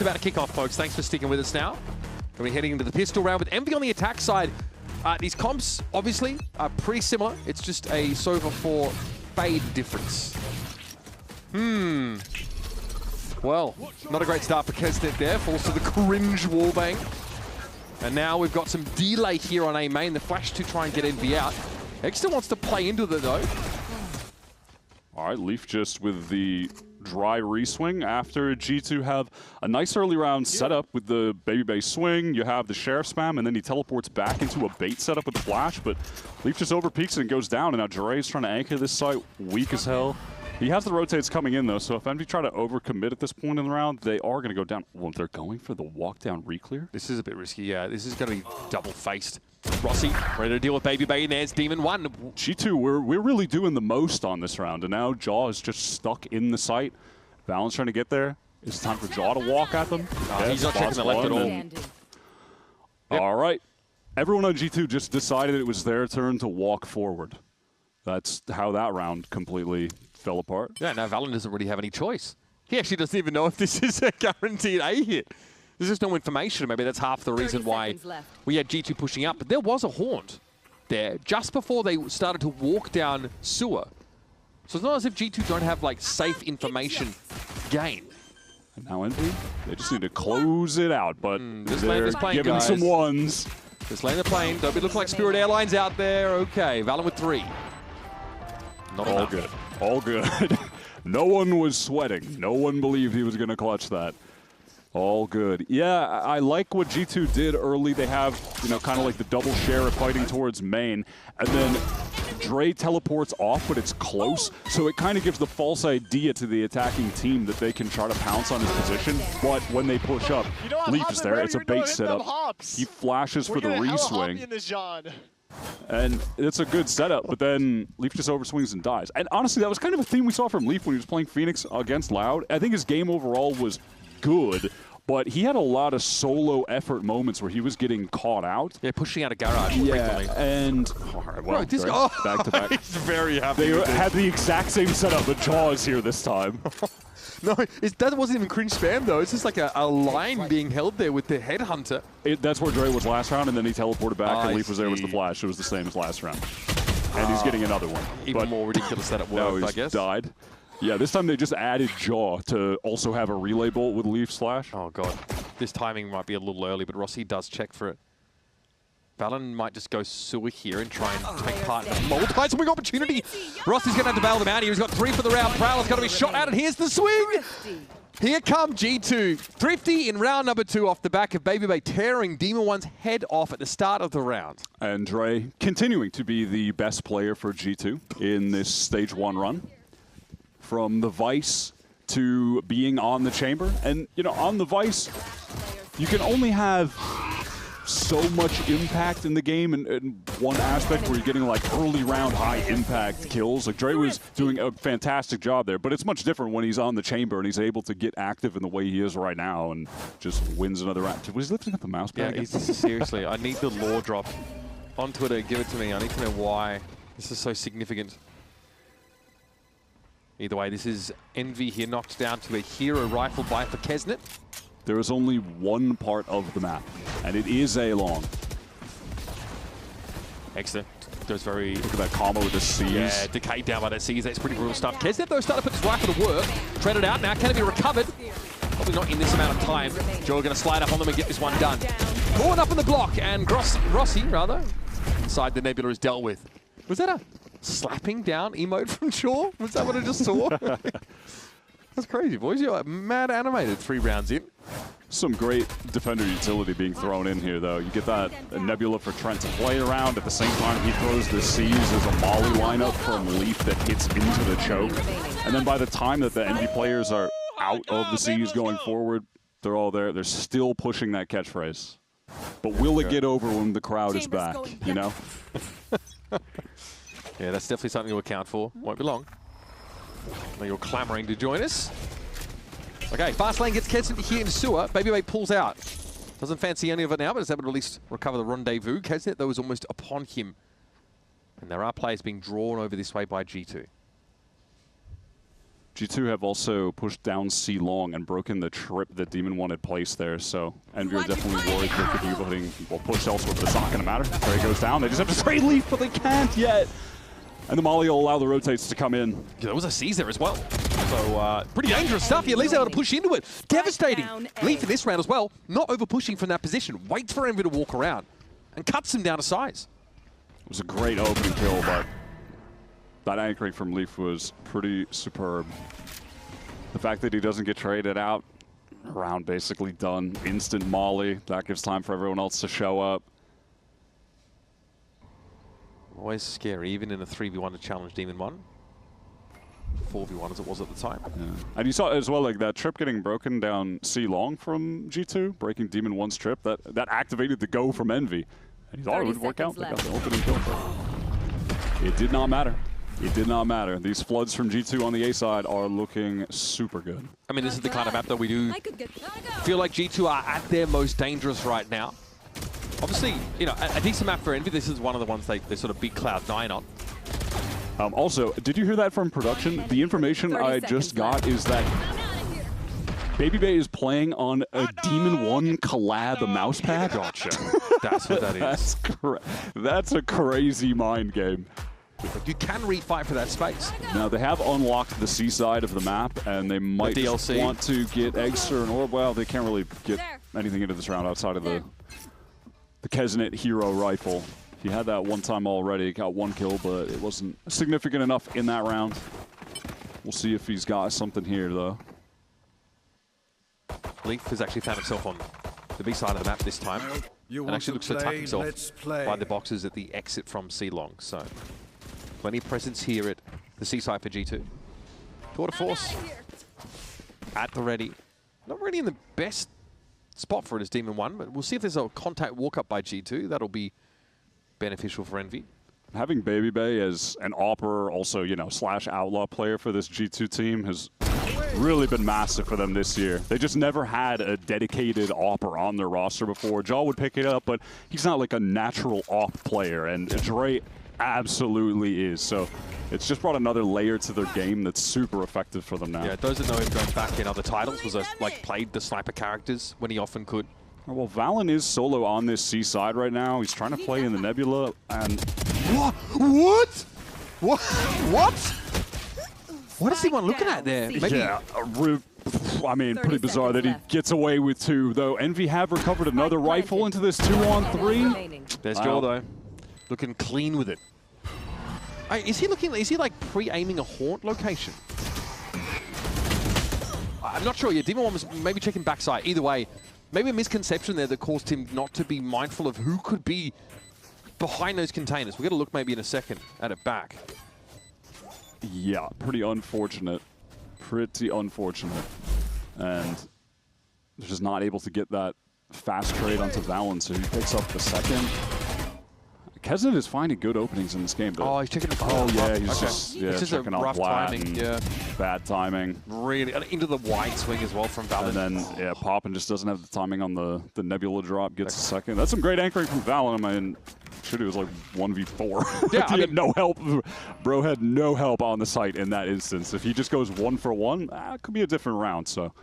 About to kick off, folks. Thanks for sticking with us now. We're heading into the pistol round with Envy on the attack side. These comps, obviously, are pretty similar. It's just a Sova 4 fade difference. Well, not a great start for Kesnet there. Falls to the cringe wallbang. And now we've got some delay here on A main. The flash to try and get Envy out. Extra wants to play into it, though. All right, Leaf just with the dry reswing after G2 have a nice early round setup with the baby base swing. You have the sheriff spam, and then he teleports back into a bait setup with the flash, but Leaf just overpeaks and goes down, and now Dre's trying to anchor this site, weak as hell. He has the rotates coming in, though, so if Envy try to overcommit at this point in the round, they are going to go down. Well, they're going for the walk down reclear? This is a bit risky, yeah. This is going to be double-faced. Rossi ready to deal with Baby Bay, and there's Demon 1. G2, we're really doing the most on this round, and now Jaw is just stuck in the site. Valorant's trying to get there. It's time for Jaw to walk at them. He's not checking the left at all. Yep. All right. Everyone on G2 just decided it was their turn to walk forward. That's how that round completely fell apart. Yeah, now Valorant doesn't really have any choice. He actually doesn't even know if this is a guaranteed A hit. There's just no information. Maybe that's half the reason why we had G2 pushing up. But there was a haunt there just before they started to walk down sewer. So it's not as if G2 don't have like safe information gain. And now Envy, they just need to close it out, but they're playing, giving guys. some ones. Just laying the plane. Don't be looking like Spirit Airlines out there. Okay, Valorant with 3. Not all enough. Good. All good. No one was sweating. No one believed he was going to clutch that. All good. Yeah, I like what G2 did early. They have, kind of like the double sheriff fighting towards main, and then Dre teleports off, but it's close, so it kind of gives the false idea to the attacking team that they can try to pounce on his position, but when they push up, Leaf is there. It's a bait setup. He flashes for the reswing. And it's a good setup, but then Leaf just overswings and dies. And honestly, that was kind of a theme we saw from Leaf when he was playing Phoenix against Loud. I think his game overall was good, but he had a lot of solo effort moments where he was getting caught out. Yeah, pushing out of garage frequently. And well, back to back. He's very happy. They had the exact same setup, but Jaw is here this time. No, that wasn't even cringe spam, though. It's just like a line being held there with the headhunter. That's where Dre was last round, and then he teleported back, and Leaf was there with the flash. It was the same as last round. And he's getting another one. Even more ridiculous that it worked, I guess. Died. Yeah, this time they just added Jaw to also have a relay bolt with Leaf slash. Oh, God. This timing might be a little early, but Rossi does check for it. Valen might just go sewer here and try and take part in the multi-swing opportunity. Rossi's going to have to bail them out here. He's got 3 for the round. Prowler's going to be shot out, and here's the swing. Here come G2. Thrifty in round number 2 off the back of Baby Bay tearing Demon 1's head off at the start of the round. And Dre continuing to be the best player for G2 in this stage 1 run. From the Vice to being on the chamber. And, on the Vice, you can only have so much impact in the game in one aspect where you're getting like early round high impact kills. Like Dre was doing a fantastic job there, but it's much different when he's on the chamber and he's able to get active in the way he is right now and just wins another round. Was he lifting up the mouse pad? Yeah, seriously, I need the lore drop on Twitter. Give it to me. I need to know why this is so significant. Either way, this is Envy here knocked down to a hero rifle by for Kesnet. There is only one part of the map, and it is A long. Excellent. There's very... Look at that combo with the C's. Yeah, decayed down by that C's. That's pretty brutal stuff. Kesnet, though, started to put his rifle to work. Treaded out now. Can it be recovered? Probably not in this amount of time. Joe going to slide up on them and get this one done. Caught up in the block, and Rossi, inside the Nebula is dealt with. Was that a slapping down emote from Shaw? Was that what I just saw? That's crazy, boys. You're mad animated 3 rounds in. Some great defender utility being thrown in here, though. You get that Nebula for Trent to play around. At the same time, he throws the C's as a molly lineup from Leaf that hits into the choke. And then by the time that the Envy players are out of the C's going forward, they're all there. They're still pushing that catchphrase. But will it get over when the crowd is back, Yeah, that's definitely something to account for. Won't be long. Now you're clamoring to join us. Okay, fast lane gets Kesnet here in sewer. Baby Bay pulls out. Doesn't fancy any of it now, but is able to at least recover the rendezvous. Kesnet, though, is almost upon him. And there are players being drawn over this way by G2. G2 have also pushed down C long and broken the trip that Demon 1 had placed there, so Envy are definitely worried they could be hitting, well, push elsewhere, but it's not going to matter. Trey goes down, they just have to trade Leaf, but they can't yet. And the Molly will allow the rotates to come in. Yeah, there was a C's there as well. So, pretty dangerous stuff here. Leaf's able to push into it. Devastating. Leaf in this round as well, not over-pushing from that position. Waits for Envy to walk around and cuts him down to size. It was a great opening kill, but that anchoring from Leaf was pretty superb. The fact that he doesn't get traded out, round basically done, instant Molly, that gives time for everyone else to show up. Always scary, even in a 3v1 to challenge Demon 1. 4v1 as it was at the time. Yeah. And you saw as well, like that trip getting broken down C long from G2, breaking Demon 1's trip, that activated the go from Envy. And he thought it would work out. They got the opening kill. It did not matter. It did not matter. These floods from G2 on the A side are looking super good. I mean, this is the kind of map that we do feel like G2 are at their most dangerous right now. Obviously, you know, a decent map for Envy. This is one of the ones they sort of beat Cloud9 on. Also, did you hear that from production? The information I just got is that Baby Bay is playing on a Demon 1 collab mousepad. Gotcha. That's what that is. That's a crazy mind game. You can refight for that space. Now, they have unlocked the C side of the map, and they might just want to get Eggster and Orb. Well, they can't really get anything into this round outside of the Kesnet Hero Rifle. He had that one time already, got one kill, but it wasn't significant enough in that round. We'll see if he's got something here, though. Leaf has actually found himself on the B side of the map this time, and actually looks to tuck himself by the boxes at the exit from C long. So, plenty of presence here at the C side for G2. Tour de Force at the ready. Not really in the best spot for it as Demon 1, but we'll see if there's a contact walk-up by G2. That'll be beneficial for Envy. Having Baby Bay as an AWPer, also, you know, / outlaw player for this G2 team has really been massive for them this year. They just never had a dedicated AWPer on their roster before. Jaw would pick it up, but he's not like a natural AWP player, and Dre absolutely is. So it's just brought another layer to their game that's super effective for them now. Yeah, those that know him going back in other titles was like played the sniper characters when he often could. Well, Valen is solo on this C side right now. He's trying to play in the Nebula, and What? What is anyone looking at there? Maybe. Yeah, I mean, pretty bizarre that he gets away with 2, though. Envy have recovered another rifle into this 2-on-3. There's Joel, though. Looking clean with it. Is he like pre-aiming a haunt location? I'm not sure. Yeah, Demon 1 was maybe checking backside. Either way, maybe a misconception there that caused him not to be mindful of who could be behind those containers. We're going to look maybe in a second at it back. Yeah, pretty unfortunate. Pretty unfortunate. And just not able to get that fast trade onto Valen, so he picks up the second. Kesnet is finding good openings in this game, though. Oh, he's checking the yeah, he's just checking out timing. Yeah. Bad timing. Really, into the wide swing as well from Valen. And then, yeah, Poppin just doesn't have the timing on the Nebula drop, gets a second. That's some great anchoring from Valen. I mean, should it was like 1v4. Yeah, he had no help. Bro had no help on the site in that instance. If he just goes 1-for-1, it could be a different round, so.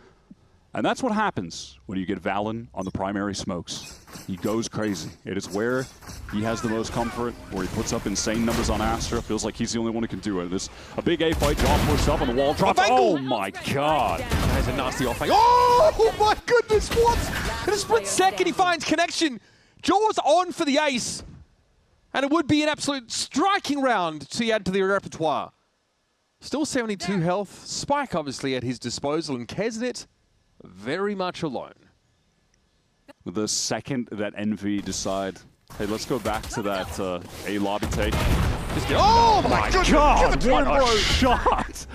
And that's what happens when you get Valen on the primary smokes. He goes crazy. It is where he has the most comfort, where he puts up insane numbers on Astra. Feels like he's the only one who can do it. This a big A fight. John pushed up on the wall. Dropped. Oh my god. There's a nasty off flank. Oh my goodness, what? In a split second, he finds connection. Jaws on for the ace. And it would be an absolute striking round to add to the repertoire. Still 72 health. Spike obviously at his disposal, and Kesnet very much alone. The second that Envy decide, hey, let's go back to that A lobby take. Oh my god! What a shot!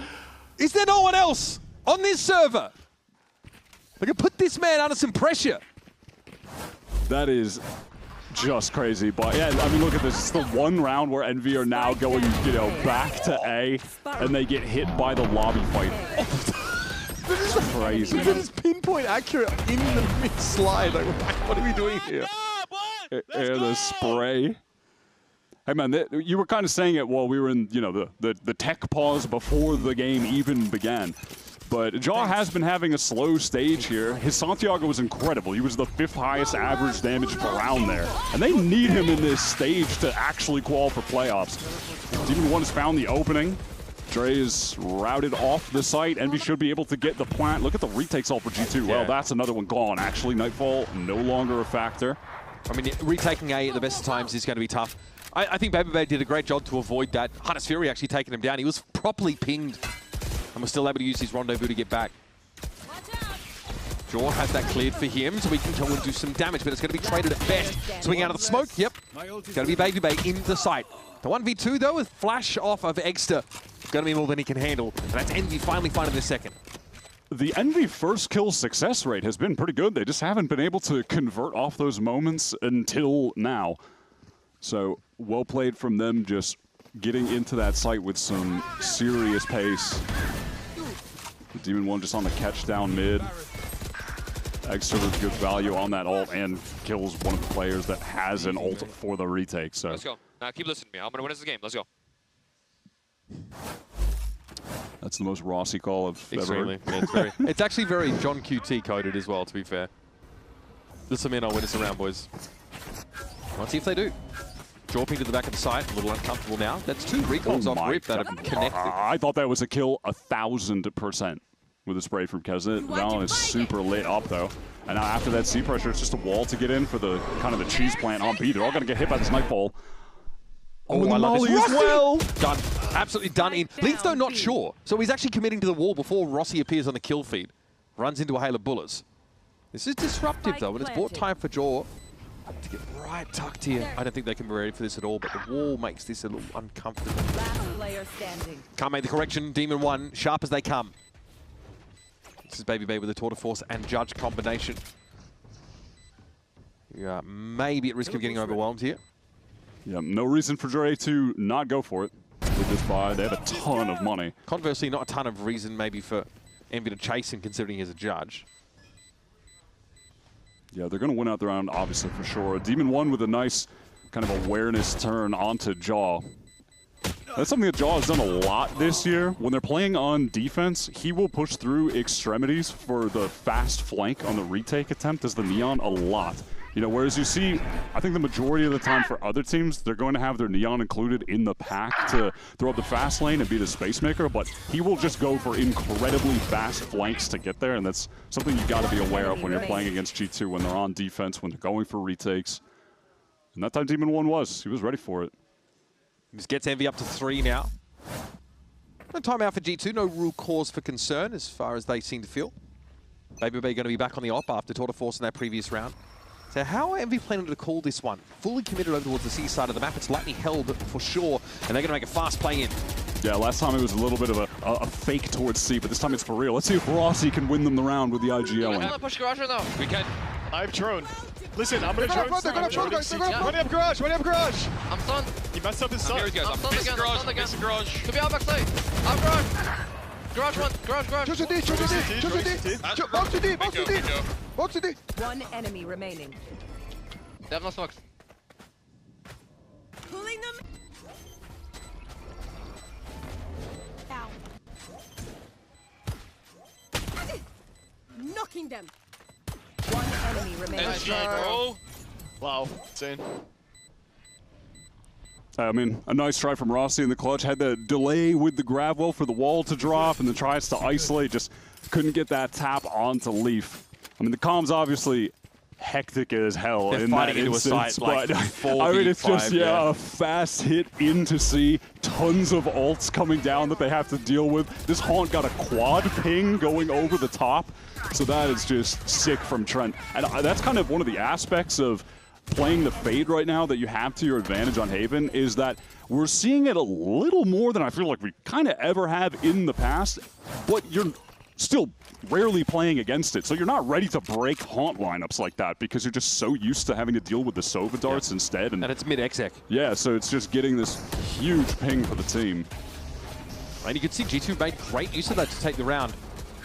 Is there no one else on this server that can put this man under some pressure? That is just crazy, but yeah, I mean, look at this. It's the one round where Envy are now going, you know, back to A, and they get hit by the lobby fight. This is crazy. This is pinpoint accurate in the mid-slide. Like, what are we doing here? The spray. Hey man, you were kind of saying it while we were in, you know, the tech pause before the game even began. But Jaw has been having a slow stage here. His Santiago was incredible. He was the 5th highest average damage per round there. And they need him in this stage to actually qualify for playoffs. Demon 1 has found the opening. Dre is routed off the site. Envy should be able to get the plant. Look at the retakes all for G2. Well, that's another one gone. Actually, Nightfall no longer a factor. I mean, retaking A at the best of times is going to be tough. I think Baby did a great job to avoid that. Hunter's Fury actually taking him down. He was properly pinged and was still able to use his rendezvous to get back. Jaw has that cleared for him, so he can go and do some damage, but it's going to be traded at best. Swing out of the smoke, yep. Going to be Baby in the site. The 1v2 though, with flash off of Egster, going to be more than he can handle. And that's Envy finally finding this second. The Envy first kill success rate has been pretty good. They just haven't been able to convert off those moments until now. So well played from them, just getting into that site with some serious pace. The Demon 1 just on the catch down mid. Egster with good value on that ult and kills one of the players that has an ult for the retake. So let's go. Now keep listening to me. I'm going to win this game. Let's go. That's the most Rossi call I've Extremely. ever heard. Yeah, it's actually very John QT coded as well, to be fair. This in, I'll win this around, boys. Let's see if they do. Dropping to the back of the site, a little uncomfortable now. That's 2 recalls off Rip that have connected. I thought that was a kill 1,000% with a spray from Kezit. Valorant is super lit up though. And now after that C pressure, it's just a wall to get in for the kind of the cheese plant on B. They're all going to get hit by this Nightfall. Oh, I love this. As well. Done. Absolutely done in. Leeds though not sure. So he's actually committing to the wall before Rossi appears on the kill feed. Runs into a hail of bullets. This is disruptive though, and it's bought time for Jaw to get right tucked here. I don't think they can be ready for this at all, but the wall makes this a little uncomfortable. Last player standing. Can't make the correction. Demon 1, sharp as they come. This is Baby with a Tour de Force and Judge combination. Yeah, maybe at risk of getting overwhelmed here. Yeah, no reason for Dre to not go for it with this buy. They have a ton of money. Conversely, not a ton of reason maybe for Envy to chase him, considering he's a Judge. Yeah, they're going to win out the round, obviously, for sure. Demon 1 with a nice kind of awareness turn onto Jaw. That's something that Jaw has done a lot this year. When they're playing on defense, he will push through extremities for the fast flank on the retake attempt as the Neon a lot. You know, whereas you see, I think the majority of the time for other teams, they're going to have their Neon included in the pack to throw up the fast lane and be the space maker, but he will just go for incredibly fast flanks to get there, and that's something you got to be aware of when you're playing against G2, when they're on defense, when they're going for retakes. And that time Demon 1 was. He was ready for it. This gets Envy up to 3 now. No timeout for G2, no real cause for concern as far as they seem to feel. Baby going to be back on the op after Tour de Force in that previous round. So how are Envy planning to call this one? Fully committed over towards the C side of the map. It's lightly held for sure, and they're going to make a fast play in. Yeah, last time it was a little bit of a fake towards C, but this time it's for real. Let's see if Rossi can win them the round with the IGL. Can I push garage right now? We can. I have drone. Listen, I'm gonna drone. They're gonna Running up garage, running up garage. I'm stunned. He messed up his stun. I'm stunned again, I'm stunned again. Garage. Could be out backside. Out garage. Garage one, garage. Choose a D, choose a D, choose a D. Box to D, box to D. Box to D. One enemy remaining. They have no smokes. Pulling them. Ow. Knocking them. One enemy remaining. Nice try, bro. Wow, insane. I mean, a nice try from Rossi in the clutch. Had the delay with the grab well for the wall to drop and then tries to isolate. Just couldn't get that tap onto Leaf. I mean, the comms obviously hectic as hell. They're in fighting that into instance, a site, like but 4v5, I mean, it's just, a fast hit into C. Tons of ults coming down that they have to deal with. This Haunt got a quad ping going over the top. So that is just sick from Trent. And that's kind of one of the aspects of playing the Fade right now that you have to your advantage on Haven, is that we're seeing it a little more than I feel like we kind of ever have in the past, but you're still rarely playing against it. So you're not ready to break Haunt lineups like that because you're just so used to having to deal with the Sova darts instead. And it's mid-exec. Yeah, so it's just getting this huge ping for the team. And you can see G2 made great use of that to take the round.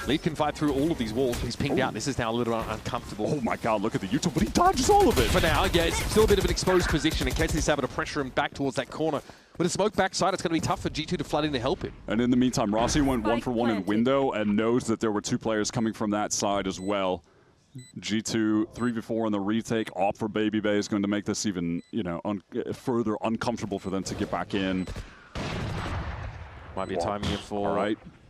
Leaf can fight through all of these walls. He's pinged out. This is now a little uncomfortable. Oh my god, look at the YouTube, but he dodges all of it. For now, yeah, it's still a bit of an exposed position. And Kesley's able to pressure him back towards that corner. With a smoke backside, it's going to be tough for G2 to flood in to help him. And in the meantime, Rossi went 1-for-1 in window and knows that there were 2 players coming from that side as well. G2 3v4 on the retake. Opt for Baby Bay is going to make this even, you know, further uncomfortable for them to get back in. Might be a timing here for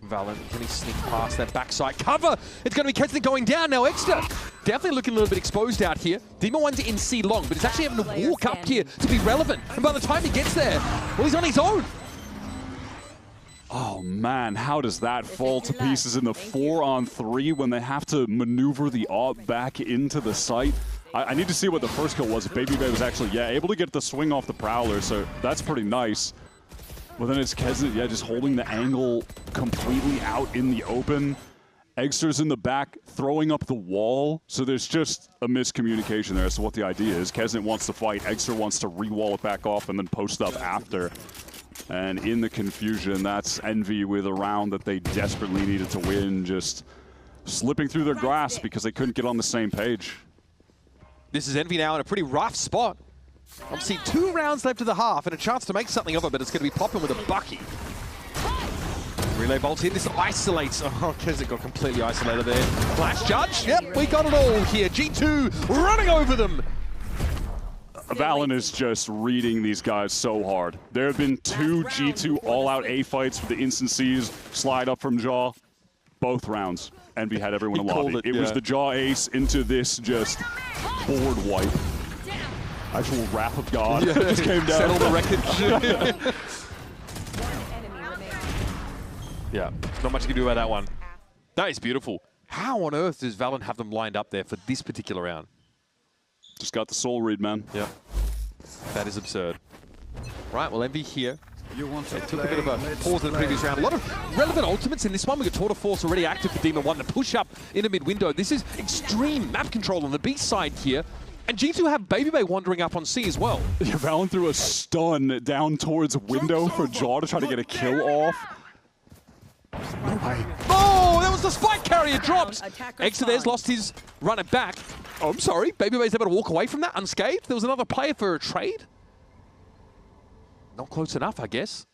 Valorant. Can he sneak past that backside cover? It's going to be Kesley going down now. Extra definitely looking a little bit exposed out here. Demon 1's in C long, but he's actually having to walk up here to be relevant. And by the time he gets there, well, he's on his own. Oh man, how does that fall to pieces in the 4-on-3 when they have to maneuver the AWP back into the site? I need to see what the first kill was. Baby Bay was actually, able to get the swing off the Prowler, so that's pretty nice. But then it's Kesley, just holding the angle completely out in the open. Eggster's in the back, throwing up the wall. So there's just a miscommunication there as to what the idea is. Kesley wants to fight, Eggster wants to re-wall it back off and then post up after. And in the confusion, that's Envy with a round that they desperately needed to win, just slipping through their grasp because they couldn't get on the same page. This is Envy now in a pretty rough spot. Obviously 2 rounds left of the half and a chance to make something of it, but it's going to be popping with a Bucky. Relay bolts here, this isolates. Oh, Kesley got completely isolated there. Flash Judge, yep, we got it all here. G2 running over them. Valorant is just reading these guys so hard. There have been 2 G2 all-out A fights with the instances slide up from Jaw. Both rounds, Envy had everyone in lobby. It was the Jaw ace into this just board wipe. Actual wrath of God just came down. Settle the wreckage. Yeah, not much you can do about that one. That is beautiful. How on earth does Valorant have them lined up there for this particular round? Just got the soul read, man. Yeah. That is absurd. Right, well, Envy here. They took a bit of a pause in the previous round. A lot of relevant ultimates in this one. We got Tour de Force already active for Demon 1 to push up into mid-window. This is extreme map control on the B side here. And G2 have Baby Bay wandering up on C as well. Yeah, Valorant threw a stun down towards window for Jaw to try to get a kill off. Oh, that was the spike carrier dropped. Exodus lost his runner back. Oh, I'm sorry. Baby Bay's able to walk away from that unscathed. There was another player for a trade. Not close enough, I guess.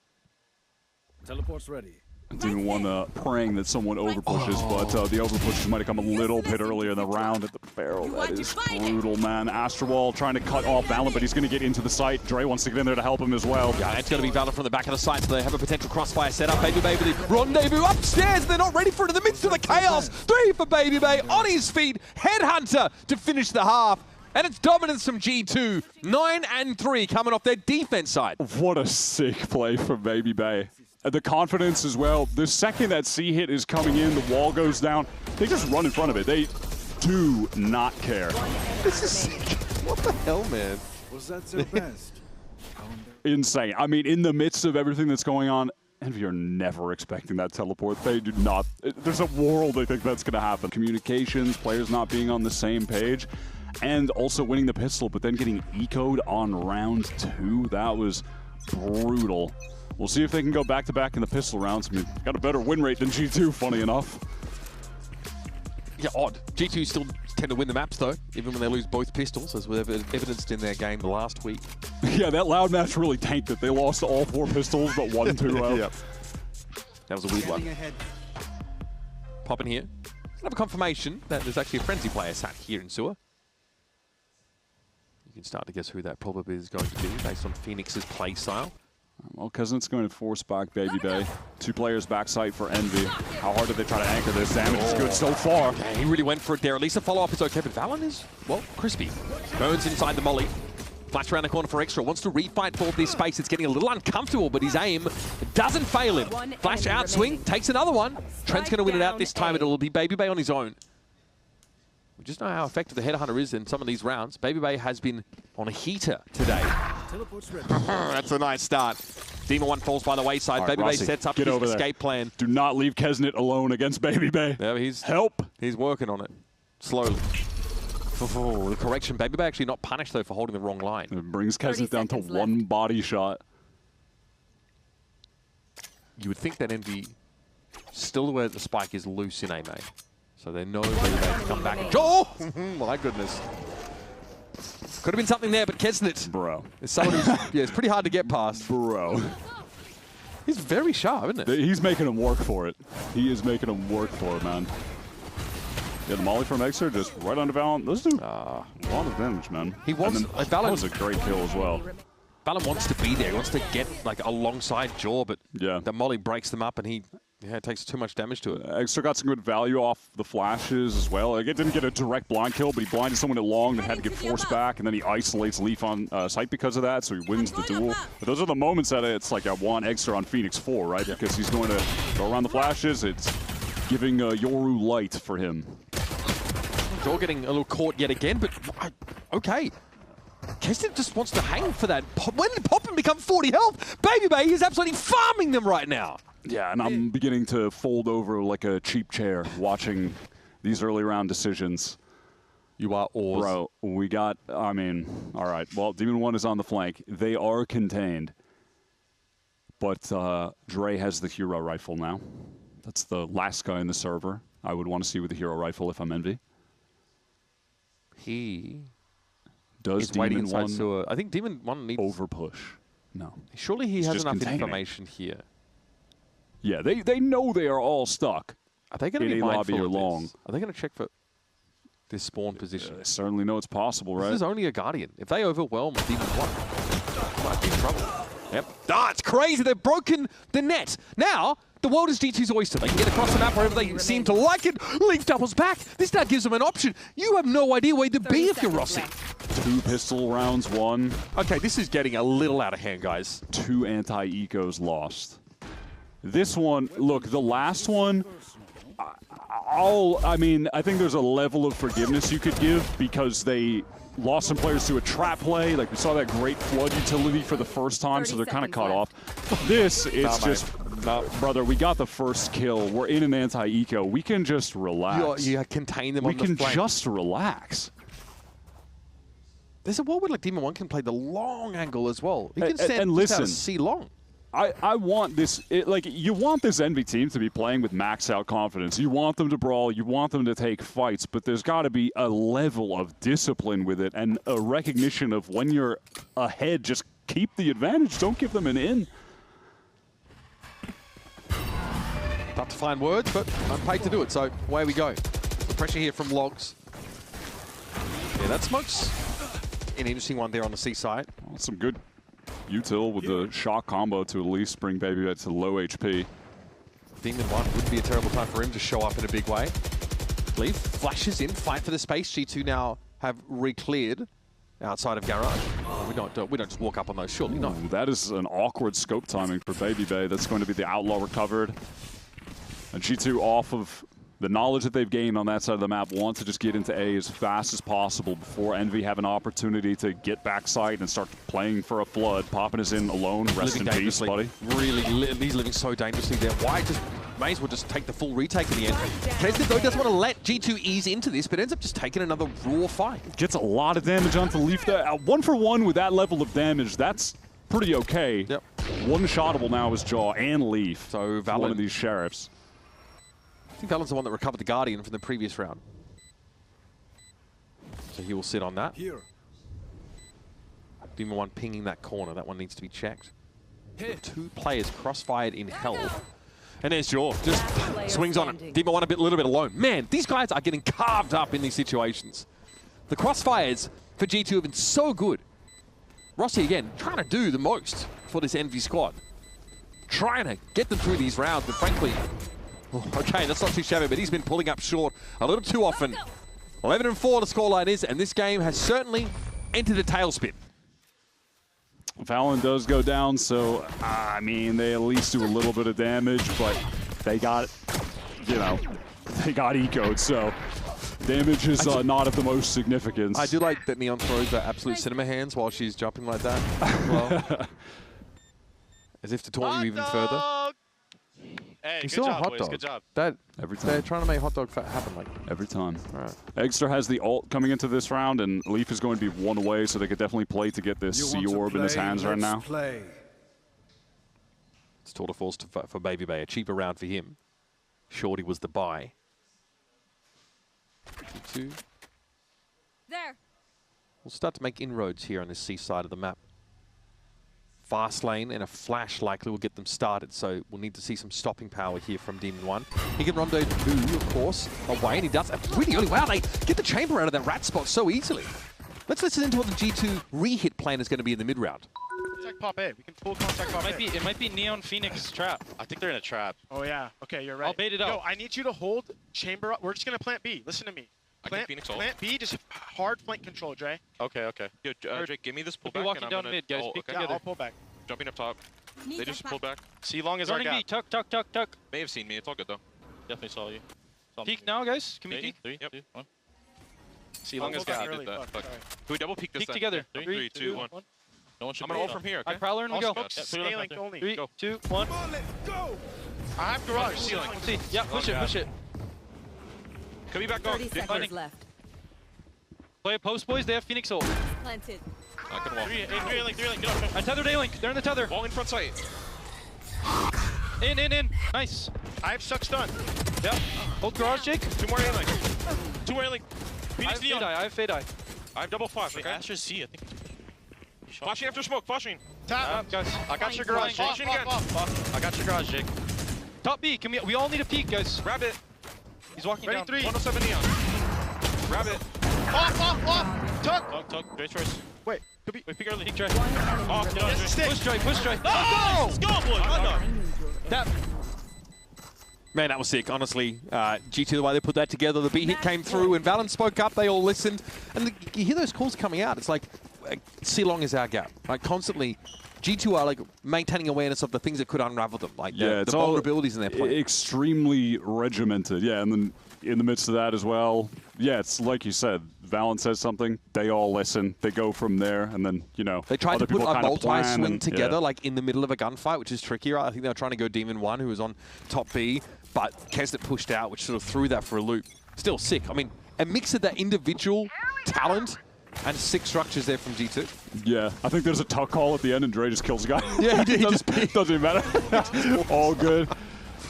Teleport's ready. Demon 1 praying that someone overpushes, but the overpushes might have come a little bit earlier in the round at the barrel. That is brutal, man. Astrowall trying to cut off Valorant, but he's going to get into the site. Dre wants to get in there to help him as well. Yeah, it's going to be Valorant from the back of the site, so they have a potential crossfire setup. Baby Bay with the rendezvous upstairs. They're not ready for it in the midst of the chaos. 3 for Baby Bay on his feet. Headhunter to finish the half. And it's dominance from G2. 9-3 coming off their defense side. What a sick play from Baby Bay. The confidence as well. The second that C hit is coming in, the wall goes down, they just run in front of it. They do not care. This is sick. What the hell, man? Was that their best? Insane. I mean, in the midst of everything that's going on, Envy are never expecting that teleport. They do not. There's a world they think that's going to happen. Communications, players not being on the same page, and also winning the pistol, but then getting ecoed on round 2. That was brutal. We'll see if they can go back-to-back in the pistol rounds. I mean, got a better win rate than G2, funny enough. Yeah, odd. G2 still tend to win the maps, though, even when they lose both pistols, as we've evidenced in their game the last week. Yeah, that loud match really tanked it. They lost all 4 pistols, but 1 2 out. Yep. That was a weird one. Pop in here. Another confirmation that there's actually a frenzy player sat here in sewer. You can start to guess who that probably is going to be based on Phoenix's play style. Well, Cousin's going to force back Baby Bay. 2 players backside for Envy. How hard did they try to anchor this? Damage is good so far. Yeah, he really went for it there. At least the follow-up is okay, but Valorant is, well, crispy. Burns inside the molly. Flash around the corner for Extra. Wants to refight for this space. It's getting a little uncomfortable, but his aim doesn't fail him. Flash out, swing, takes another one. Trent's going to win it out this time. It'll be Baby Bay on his own. We just know how effective the Headhunter is in some of these rounds. Baby Bay has been on a heater today. That's a nice start. Demon 1 falls by the wayside. Right, Baby Rossi, Bay sets up his escape plan. Do not leave Kesnet alone against Baby Bay. Yeah, Help! He's working on it. Slowly. Oh, the correction. Baby Bay actually not punished, though, for holding the wrong line. It brings Kesnet down to 1 body shot. You would think that Envy Still where the spike is loose in A main. So they know they're to come back. Oh! My goodness. Could have been something there, but Kesnit Bro. is someone who's, yeah, it's pretty hard to get past. Bro. He's very sharp, isn't it? He's making him work for it. He is making him work for it, man. Yeah, the molly from Exer just right onto Valorant. Those do a lot of damage, man. He wants Valorant. that Was a great kill as well. Valorant wants to be there. He wants to get like alongside Jaw, but Yeah. the molly breaks them up and he takes too much damage to it. Exer got some good value off the flashes as well. Like, it didn't get a direct blind kill, but he blinded someone at long that had to get forced back, and then he isolates Leaf on sight because of that, so he wins the duel. But those are the moments that it's like I want Exer on Phoenix 4, right? Because he's going to go around the flashes. It's giving Yoru light for him. Jaw getting a little caught yet again, but okay. Keston just wants to hang for that. When did Poppin become 40 health? Baby Bay is absolutely farming them right now. Yeah, and I'm beginning to fold over like a cheap chair watching these early round decisions. You are awesome. Bro, we got, I mean, all right. Well, Demon 1 is on the flank. They are contained. But Dre has the hero rifle now. That's the last guy in the server I would want to see with the hero rifle if I'm Envy. He Does is waiting Demon inside 1 sewer. I think Demon 1 needs... overpush? No. Surely he He's has just enough containing it. information here. Yeah, they know they are all stuck. Are they going to in be a mindful lobby or of long. this? Are they going to check for this spawn position? They certainly know it's possible, right? This is only a Guardian. If they overwhelm Demon 1, might be in trouble. Yep. Ah, it's crazy. They've broken the net. Now, the world is G2's oyster. They can get across the map wherever they seem to like it. Leaf doubles back. This now gives them an option. You have no idea where to be if you're Rossi. 2 pistol rounds won. Okay, this is getting a little out of hand, guys. 2 anti-ecos lost. This one, look, the last one, I mean, I think there's a level of forgiveness you could give because they lost some players to a trap play. Like, we saw that great flood utility for the first time, so they're kind of caught off. This is just, brother, we got the first kill. We're in an anti-eco. We can just relax. You contain them we on the can flank. just relax. There's a world where like Demon 1 can play the long angle as well. He can stand and just out listen, of C long. I want this, like, you want this Envy team to be playing with max out confidence. You want them to brawl, you want them to take fights, but there's got to be a level of discipline with it and a recognition of when you're ahead, just keep the advantage, don't give them an in. Tough to find words, but I'm paid to do it, so away we go. The pressure here from Logs. Yeah, that smoke's an interesting one there on the C side. Well, some good util with the shock combo to at least bring Baby Bat to low HP. Demon 1 wouldn't be a terrible time for him to show up in a big way. Leaf flashes in, fight for the space. G2 now have re-cleared outside of Garage. We don't just walk up on those, surely not. Ooh, that is an awkward scope timing for Baby Bay. That's going to be the Outlaw recovered. And G2 off of the knowledge that they've gained on that side of the map want to just get into A as fast as possible before Envy have an opportunity to get backside and start playing for a flood. Poppin is in alone. Rest in peace, buddy. Really, he's living so dangerously there. Why just may as well just take the full retake in the end. Kesnit though doesn't want to let G2 ease into this, but ends up just taking another raw fight. Gets a lot of damage onto Leaf there. 1 for 1 with that level of damage, that's pretty okay. Yep. One-shottable now is Jaw and Leaf. So Valorant, one of these sheriffs. I think Valorant's the one that recovered the Guardian from the previous round. So he will sit on that. Here. Demon 1 pinging that corner. That one needs to be checked. 2 players crossfired in hell. And there's Jaw. Just swings on it. Demon 1 a little bit alone. Man, these guys are getting carved up in these situations. The crossfires for G2 have been so good. Rossi, again, trying to do the most for this Envy squad. Trying to get them through these rounds, but frankly... Okay, that's not too shabby, but he's been pulling up short a little too often. 11-4 the scoreline is, and this game has certainly entered a tailspin. Valorant does go down, so, I mean, they at least do a little bit of damage, but they got, you know, they got eco'd, so damage is not of the most significance. I do like that Neon throws her absolute cinema hands while she's jumping like that as well. As if to taunt you even further. Hey, He's good still a job, hot boys. dog. Good job. Every time. They're trying to make hot dog happen like Every time. All right. Extra has the ult coming into this round, and Leaf is going to be 1 away, so they could definitely play to get this C orb in his hands right now. Play. It's tour de force for Baby Bay, a cheaper round for him. Shorty was the buy. G2 There. will start to make inroads here on this C side of the map. Fast lane and a flash likely will get them started, so we'll need to see some stopping power here from Demon 1. He can rondo 2, of course, away, and he does that pretty early. Wow, they get the chamber out of that rat spot so easily. Let's listen into what the G2 re-hit plan is going to be in the mid-round. Contact pop A. We can full contact pop A. It might be Neon Phoenix trap. I think they're in a trap. Oh, yeah. Okay, you're right. I'll bait it Yo, out. I need you to hold chamber up. We're just going to plant B. Listen to me. I can Phoenix ult. Plant B, just hard flank control, Dre. Okay, okay. Yo, Jake, give me this We'll pullback. be walking and I'm down gonna mid, guys. ult, Peek okay? Yeah, together. I'll pull back. Jumping up top. They just pulled back. C long is our Running gap. B. Tuck, tuck, tuck, tuck. May have seen me. It's all good though. Definitely saw you. Peek now, guys. Can we peek? 3, 2, 1. C long long is is gap. gap. Did Really, that, fuck, fuck. sorry. Can we double peek this Peek time? together. 3, 2, 1. No one should I'm be gonna ult from here, okay? I prowler and we I'll go. smoke A link only. 3, Go. 2, 1. I have garage. Ceiling. See. Yeah, push it, push it. Can we back on? 30 Ding. seconds left. Play a post, boys. They have Phoenix ult. Planted. I can walk. 3 link, get up. I tethered A link. They're in the tether. Wall in front sight. In. Nice. I have suck stun. Yep. Hold garage, Jake. 2 more A-link. 2 more A-link. I Phoenix have fade Neon. eye. I have fade eye. I have double flash, okay? Asher C, I think. Flashing after smoke, flashing. Tap. Guys. I got your garage, Jake. Flashing again. I got your garage, Jake. Top B. Can we all need a peek, guys. Rabbit. He's walking Ready, down. 3. 107 Neon. Rabbit. Off. Tuck. Tuck. Great choice. Wait. Could be. Wait, peek early. Peek Dre. Off. Get on, Jake. Stick. Push Dre. Let's go, boys. That. Man, that was sick, honestly. G2, the way they put that together, the B hit came through, and Valorant spoke up, they all listened. And you hear those calls coming out, it's like, C-Long is our gap. Like, constantly, G2 are like maintaining awareness of the things that could unravel them, like the it's all vulnerabilities in their play. Extremely regimented, yeah, and then in the midst of that as well, yeah, it's like you said, Valorant says something, they all listen, they go from there, and then, you know, They tried other to put people a kind of plan multi-swing and- together, yeah. like in the middle of a gunfight, which is trickier. I think they were trying to go Demon 1, who was on top B, but Kesnet pushed out, which sort of threw that for a loop. Still sick. I mean, a mix of that individual talent and sick structures there from G2. Yeah, I think there's a tuck call at the end, and Dre just kills a guy. Yeah, he did. He just doesn't even matter. All good.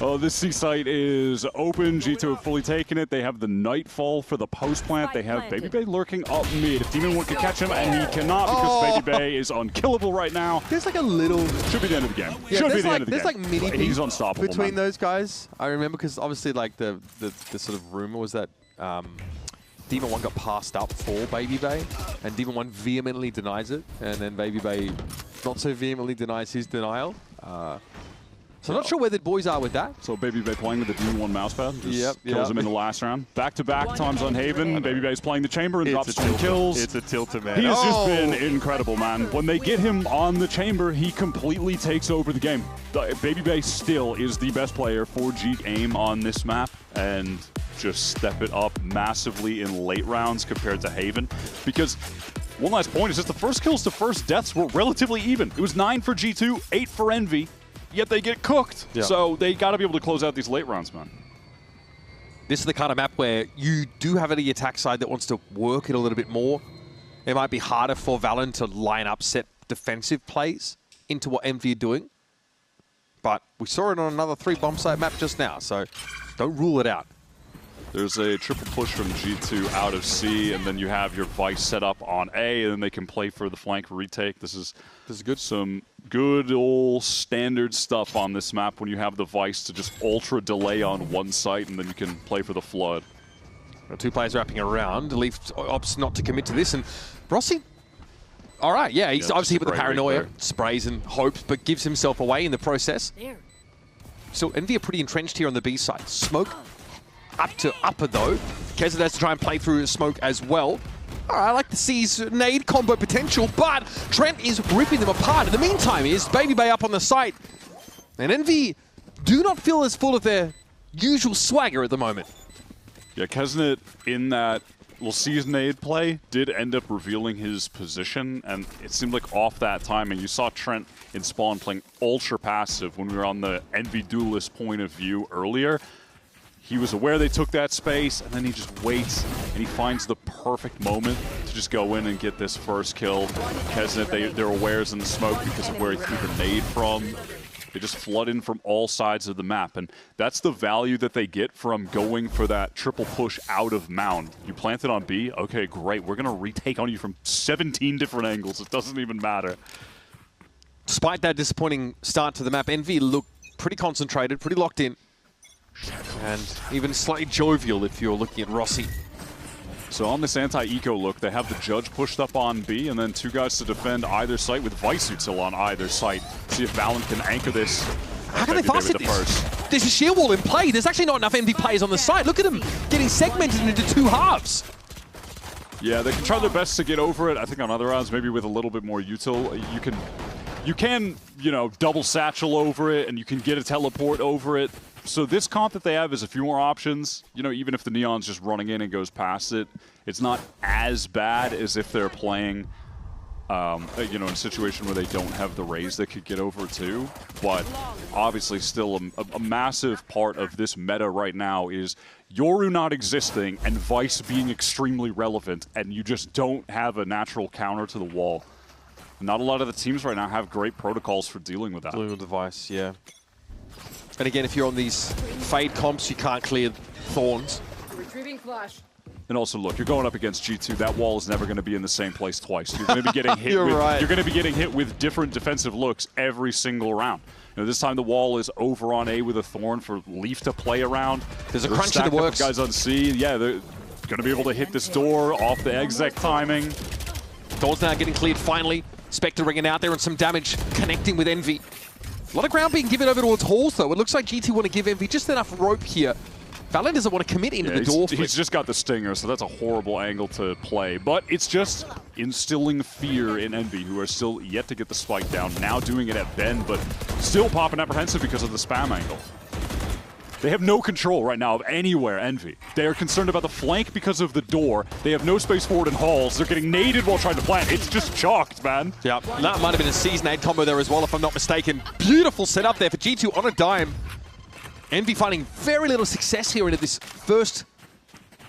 Oh, this C site is open. G2 have fully taken it. They have the Nightfall for the post plant. They have Baby Bay lurking up mid. If Demon 1 can catch him, and he cannot because Baby Bay is unkillable right now. There's like a little... Should be the end of the game. Yeah, Should be there's the like, end of the there's game. like mini He's beef unstoppable between man. those guys. I remember because obviously like the sort of rumor was that Demon 1 got passed up for Baby Bay, and Demon 1 vehemently denies it, and then Baby Bay not so vehemently denies his denial. So I'm not sure where the boys are with that. So Baby Bay playing with the Demon 1 mousepad. Just Yep. kills him in the last round. Back-to-back times on Haven. Baby Bay's playing the chamber and drops 2 kills. It's a tilter, man. He has just been incredible, man. When they get him on the chamber, he completely takes over the game. Baby Bay still is the best player for G aim on this map, and just step it up massively in late rounds compared to Haven. Because one last point is just the first kills to first deaths were relatively even. It was 9 for G2, 8 for Envy, yet they get cooked. Yeah. So they got to be able to close out these late rounds, man. This is the kind of map where you do have the attack side that wants to work it a little bit more. It might be harder for Valorant to line up set defensive plays into what Envy are doing. But we saw it on another 3 bomb site map just now, so don't rule it out. There's a triple push from G2 out of C, and then you have your Vice set up on A, and then they can play for the flank retake. This is good. Some good old standard stuff on this map when you have the Vice to just ultra delay on one site, and then you can play for the Flood. 2 players wrapping around. Leaf opts not to commit to this, and Rossi, all right, yeah, he's obviously with the paranoia, sprays and hopes, but gives himself away in the process. So Envy are pretty entrenched here on the B side. Smoke up to upper though. Kesnet has to try and play through smoke as well. All right, I like to see his nade combo potential, but Trent is ripping them apart. In the meantime, is Baby Bay up on the site. And Envy do not feel as full of their usual swagger at the moment. Yeah, Kesnet in that little season aid play did end up revealing his position, and it seemed like off that timing. You saw Trent in spawn playing ultra passive when we were on the Envy duelist point of view earlier. He was aware they took that space, and then he just waits, and he finds the perfect moment to just go in and get this first kill. Kesnet, they're awares in the smoke because of where he threw the nade from. They just flood in from all sides of the map, and that's the value that they get from going for that triple push out of Mound. You plant it on B, okay, great. We're going to retake on you from 17 different angles. It doesn't even matter. Despite that disappointing start to the map, Envy looked pretty concentrated, pretty locked in, and even slightly jovial if you're looking at Rossi. So on this anti-eco look, they have the Judge pushed up on B, and then 2 guys to defend either site with Visutil on either site. See if Valorant can anchor this. How can they fast hit this? There's a sheer wall in play. There's actually not enough Envy players on the site. Look at them getting segmented into 2 halves. Yeah, they can try their best to get over it. I think on other rounds, maybe with a little bit more util, you can, you know, double satchel over it, and you can get a teleport over it. So this comp that they have is a few more options. You know, even if the Neon's just running in and goes past it, it's not as bad as if they're playing, you know, in a situation where they don't have the Raze that could get over too. But obviously still a massive part of this meta right now is Yoru not existing and Vice being extremely relevant, and you just don't have a natural counter to the wall. Not a lot of the teams right now have great protocols for dealing with that. Dealing with the Vice, yeah. And again, if you're on these Fade comps, you can't clear Thorns. Retrieving flash. And also, look, you're going up against G2. That wall is never going to be in the same place twice. You're going to be getting hit. You're right. You're going to be getting hit with different defensive looks every single round. You know, this time the wall is over on A with a Thorn for Leaf to play around. There's a crunch in the works. Guys on C, yeah, they're going to be able to hit this door off the exec timing. Door's now getting cleared finally. Spectre ringing out there and some damage connecting with Envy. A lot of ground being given over towards Halls, though. It looks like G2 want to give Envy just enough rope here. Valorant doesn't want to commit into the door. He's just got the Stinger, so that's a horrible angle to play. But it's just instilling fear in Envy, who are still yet to get the spike down. Now doing it at Ben, but still popping apprehensive because of the spam angle. They have no control right now of anywhere, Envy. They are concerned about the flank because of the door. They have no space forward in halls. They're getting naded while trying to plant. It's just chalked, man. Yeah, that might have been a season 8 combo there as well, if I'm not mistaken. Beautiful setup there for G2 on a dime. Envy finding very little success here into this first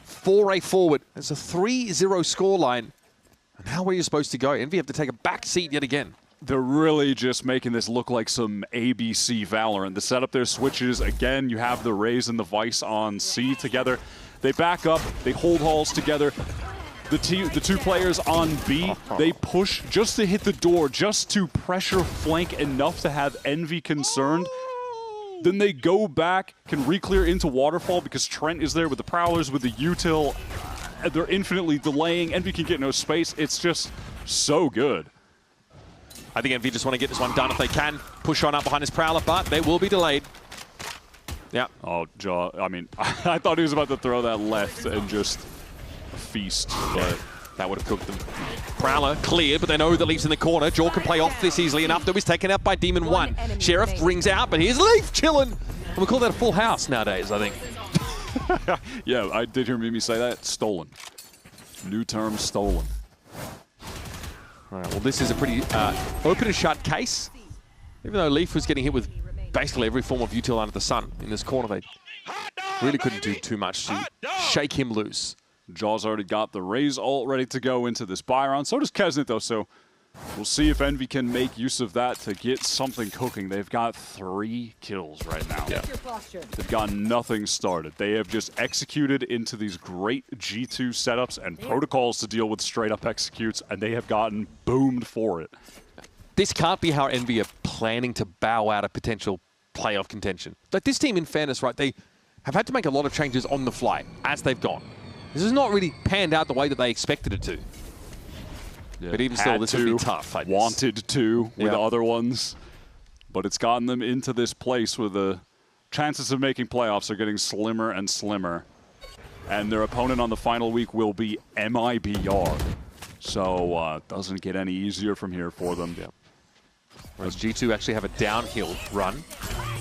foray forward. It's a 3-0 scoreline. And how are you supposed to go? Envy have to take a back seat yet again. They're really just making this look like some ABC Valorant. The setup there switches. Again, you have the Raze and the Vice on C together. They back up. They hold halls together. The 2 players on B, they push just to hit the door, just to pressure flank enough to have Envy concerned. Then they go back, can re-clear into Waterfall because Trent is there with the Prowlers, with the util. They're infinitely delaying. Envy can get no space. It's just so good. I think Envy just want to get this one done if they can. Push on up behind his Prowler, but they will be delayed. Yeah. Oh, Jaw. I mean, I thought he was about to throw that left and just feast, but that would have cooked them. Prowler cleared, but they know that Leaf's in the corner. Jaw can play off this easily enough, though he's taken out by Demon 1. Sheriff rings out, but here's Leaf chilling. And we call that a full house nowadays, I think. Yeah, I did hear Mimi say that. Stolen. New term, stolen. All right, well, this is a pretty open and shut case. Even though Leaf was getting hit with basically every form of util under the sun in this corner, they really couldn't do too much to shake him loose. Jaw's already got the Raze ult ready to go into this buy round. So does Kesnet, though, so we'll see if Envy can make use of that to get something cooking. They've got 3 kills right now. Yeah. They've got nothing started. They have just executed into these great G2 setups and protocols to deal with straight-up executes, and they have gotten boomed for it. This can't be how Envy are planning to bow out a potential playoff contention. Like, this team, in fairness, right, they have had to make a lot of changes on the fly as they've gone. This has not really panned out the way that they expected it to. Yeah, but even still, this would be tough. Wanted to with other ones. But it's gotten them into this place where the chances of making playoffs are getting slimmer and slimmer. And their opponent on the final week will be MIBR. So doesn't get any easier from here for them. Yeah. Whereas G2 actually have a downhill run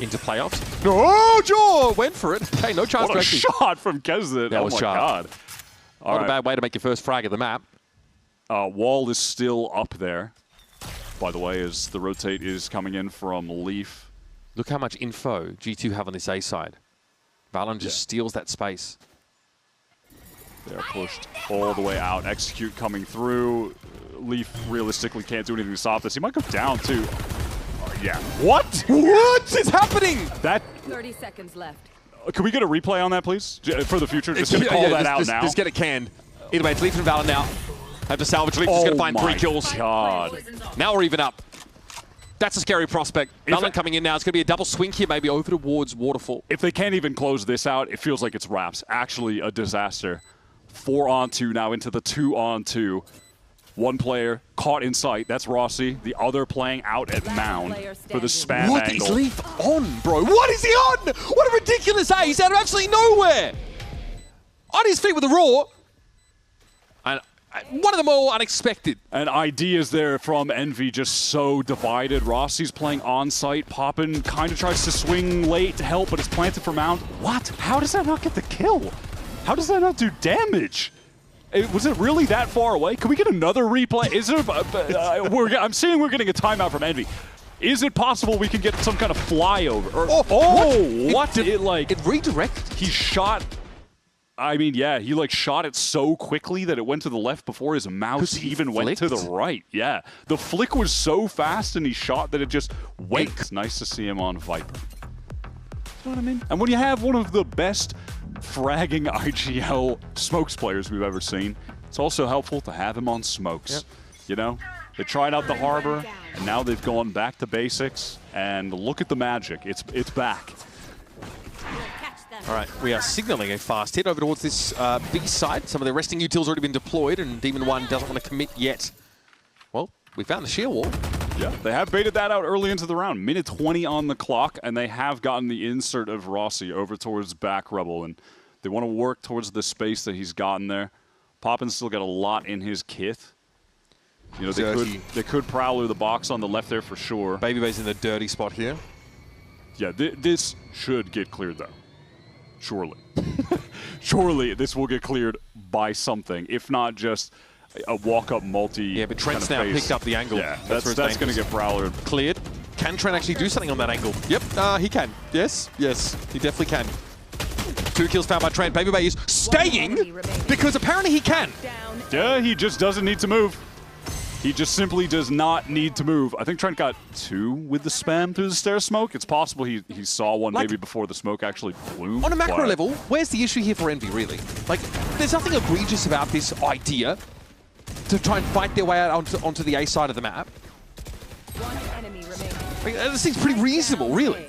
into playoffs. Oh, Jaw went for it. Hey, no chance what to a actually... shot from Kesnet. That oh was my sharp. God. Not a bad way to make your first frag of the map. Wall is still up there, by the way, as the rotate is coming in from Leaf. Look how much info G2 have on this A side. Valorant just steals that space. They're pushed all the way out. Execute coming through. Leaf realistically can't do anything to stop this. He might go down, too. Yeah. What? What is happening? That. 30 seconds left. Can we get a replay on that, please? For the future? Just gonna call that out now. Just get it canned. Either way, it's Leaf and Valor now. Have to salvage. Leaf is going to find 3 kills. God. Now we're even up. That's a scary prospect. Valor coming in now. It's going to be a double swing here, maybe over towards Waterfall. If they can't even close this out, it feels like it's wraps. Actually, a disaster. 4-on-2 now into the 2-on-2. One player caught in sight. That's Rossi. The other playing out at Mound for the spam what angle. What is Leaf on, bro? What is he on? What a ridiculous A. He's out of absolutely nowhere. On his feet with a roar. And one of them all unexpected. And ideas there from Envy just so divided. Rossi's playing on site. Poppin kind of tries to swing late to help, but it's planted for Mound. What? How does that not get the kill? How does that not do damage? Was it really that far away? Can we get another replay? Is there? I'm seeing we're getting a timeout from Envy. Is it possible we can get some kind of flyover? Or, what? It redirected. He shot. I mean, yeah, he like shot it so quickly that it went to the left before his mouse even went to the right. Yeah, the flick was so fast and he shot that it just went. It's nice to see him on Viper. You know what I mean? And when you have one of the best fragging IGL smokes players we've ever seen, it's also helpful to have him on smokes. Yep. You know, they tried out the Harbor, and now they've gone back to basics. And look at the magic; it's back. All right, we are signaling a fast hit over towards this B side. Some of the resting utils already been deployed, and Demon 1 doesn't want to commit yet. Well, we found the shear wall. Yeah, they have baited that out early into the round. Minute 20 on the clock, and they have gotten the insert of Rossi over towards back Rebel, and they want to work towards the space that he's gotten there. Poppin's still got a lot in his kit. You know, they could Prowler the box on the left there for sure. Babybay's in the dirty spot here. Yeah, this should get cleared, though. Surely. Surely this will get cleared by something, if not just a walk-up multi. Yeah, but Trent's now picked up the angle. Yeah, that's going to get Prowler cleared. Can Trent actually do something on that angle? Yep, he can. Yes, he definitely can. 2 kills found by Trent. Babybay is staying because apparently he can. Yeah, he just doesn't need to move. He just simply does not need to move. I think Trent got 2 with the spam through the stair smoke. It's possible he saw one maybe before the smoke actually blew. On a macro level, where's the issue here for Envy, really? Like, there's nothing egregious about this idea to try and fight their way out onto the A side of the map. One enemy remaining. Like, this seems pretty reasonable, really.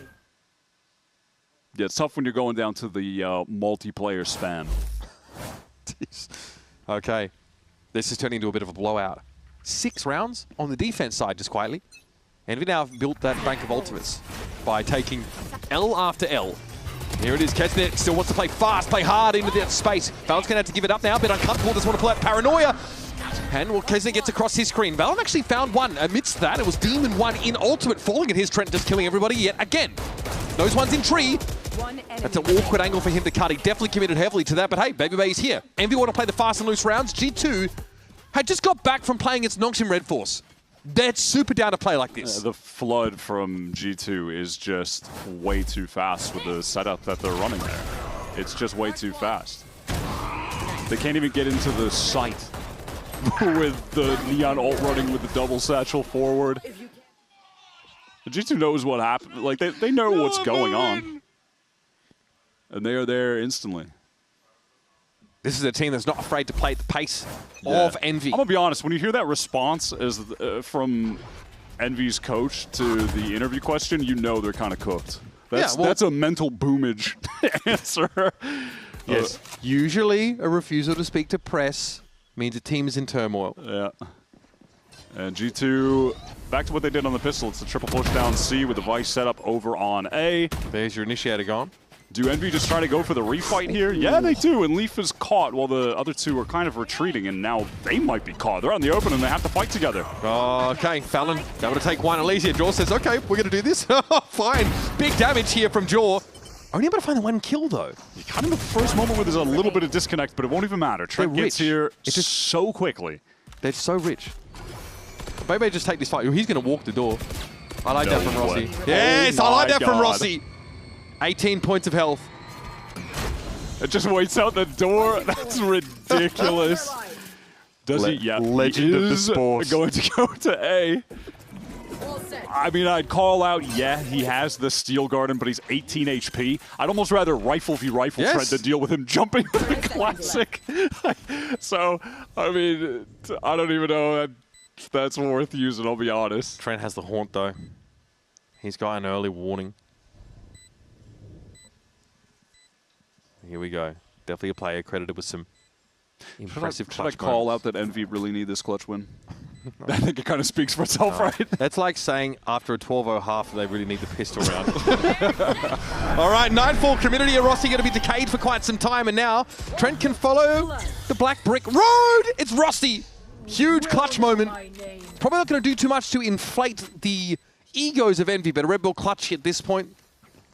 Yeah, it's tough when you're going down to the multiplayer spam. Okay, this is turning into a bit of a blowout. 6 rounds on the defense side, just quietly. Envy now have built that bank of ultimates by taking L after L. Here it is, Kesnet still wants to play fast, play hard into that space. Val's going to have to give it up now, a bit uncomfortable, doesn't want to pull out Paranoia. And well, Kesnet gets across his screen. Valon actually found one. Amidst that, it was Demon 1 in ultimate, falling at his Trent, just killing everybody yet again. Those ones in tree. That's an awkward angle for him to cut. He definitely committed heavily to that, but hey, Babybay's here. Envy want to play the fast and loose rounds. G2 had just got back from playing against Nongshim Red Force. They're super down to play like this. The flood from G2 is just way too fast with the setup that they're running there. It's just way too fast. They can't even get into the site with the Neon ult running with the double satchel forward. The G2 knows what happened. Like, they know what's going on. And they are there instantly. This is a team that's not afraid to play at the pace of Envy. I'm going to be honest, when you hear that response from Envy's coach to the interview question, you know they're kind of cooked. That's a mental boomage answer. Yes. Usually a refusal to speak to press means a team is in turmoil. Yeah. And G2, back to what they did on the pistol. It's the triple push down C with the Vice setup over on A. There's your initiator gone. Do Envy just try to go for the refight here? Yeah, they do, and Leaf is caught while the other two are kind of retreating, and now they might be caught. They're out in the open, and they have to fight together. Okay, Fallon able to take one. Elysia, Jaw says, okay, we're going to do this. Fine. Big damage here from Jaw. Only able to find the 1 kill, though. Kind of the first moment where there's a little bit of disconnect, but it won't even matter. Trent gets here just so quickly. They're so rich. Bebe just take this fight. He's going to walk the door. I like that from Rossi. Yes, I like that from Rossi. 18 points of health. It just waits out the door. That's ridiculous. Does he? Yeah. Legend of the sport. Going to go to A. I mean, I'd call out, yeah, he has the Steel Garden, but he's 18 HP. I'd almost rather rifle v rifle Trent than deal with him jumping with the classic. So, I mean, I don't even know if that's worth using, I'll be honest. Trent has the haunt, though. He's got an early warning. Here we go. Definitely a player credited with some impressive clutch Should I call out that Envy really need this clutch win? I think it kind of speaks for itself, right? That's like saying after a 12-0 half, they really need the pistol round. All right, Nightfall community of Rossi going to be decayed for quite some time, and now Trent can follow the black brick road. It's Rossi. Huge clutch moment. Probably not going to do too much to inflate the egos of Envy, but a Red Bull clutch at this point,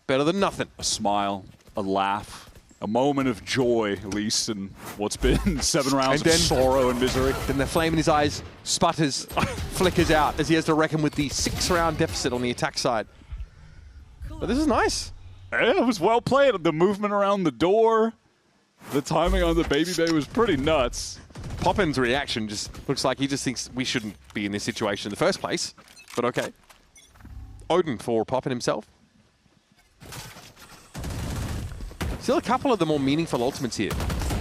better than nothing. A smile, a laugh. A moment of joy, at least, in what's been 7 rounds of sorrow and misery. Then the flame in his eyes sputters, flickers out as he has to reckon with the 6-round deficit on the attack side. But this is nice. Yeah, it was well played. The movement around the door, the timing on the Baby Bay was pretty nuts. Poppin's reaction just looks like he just thinks we shouldn't be in this situation in the first place. But okay. Odin for Poppin himself. Still a couple of the more meaningful ultimates here.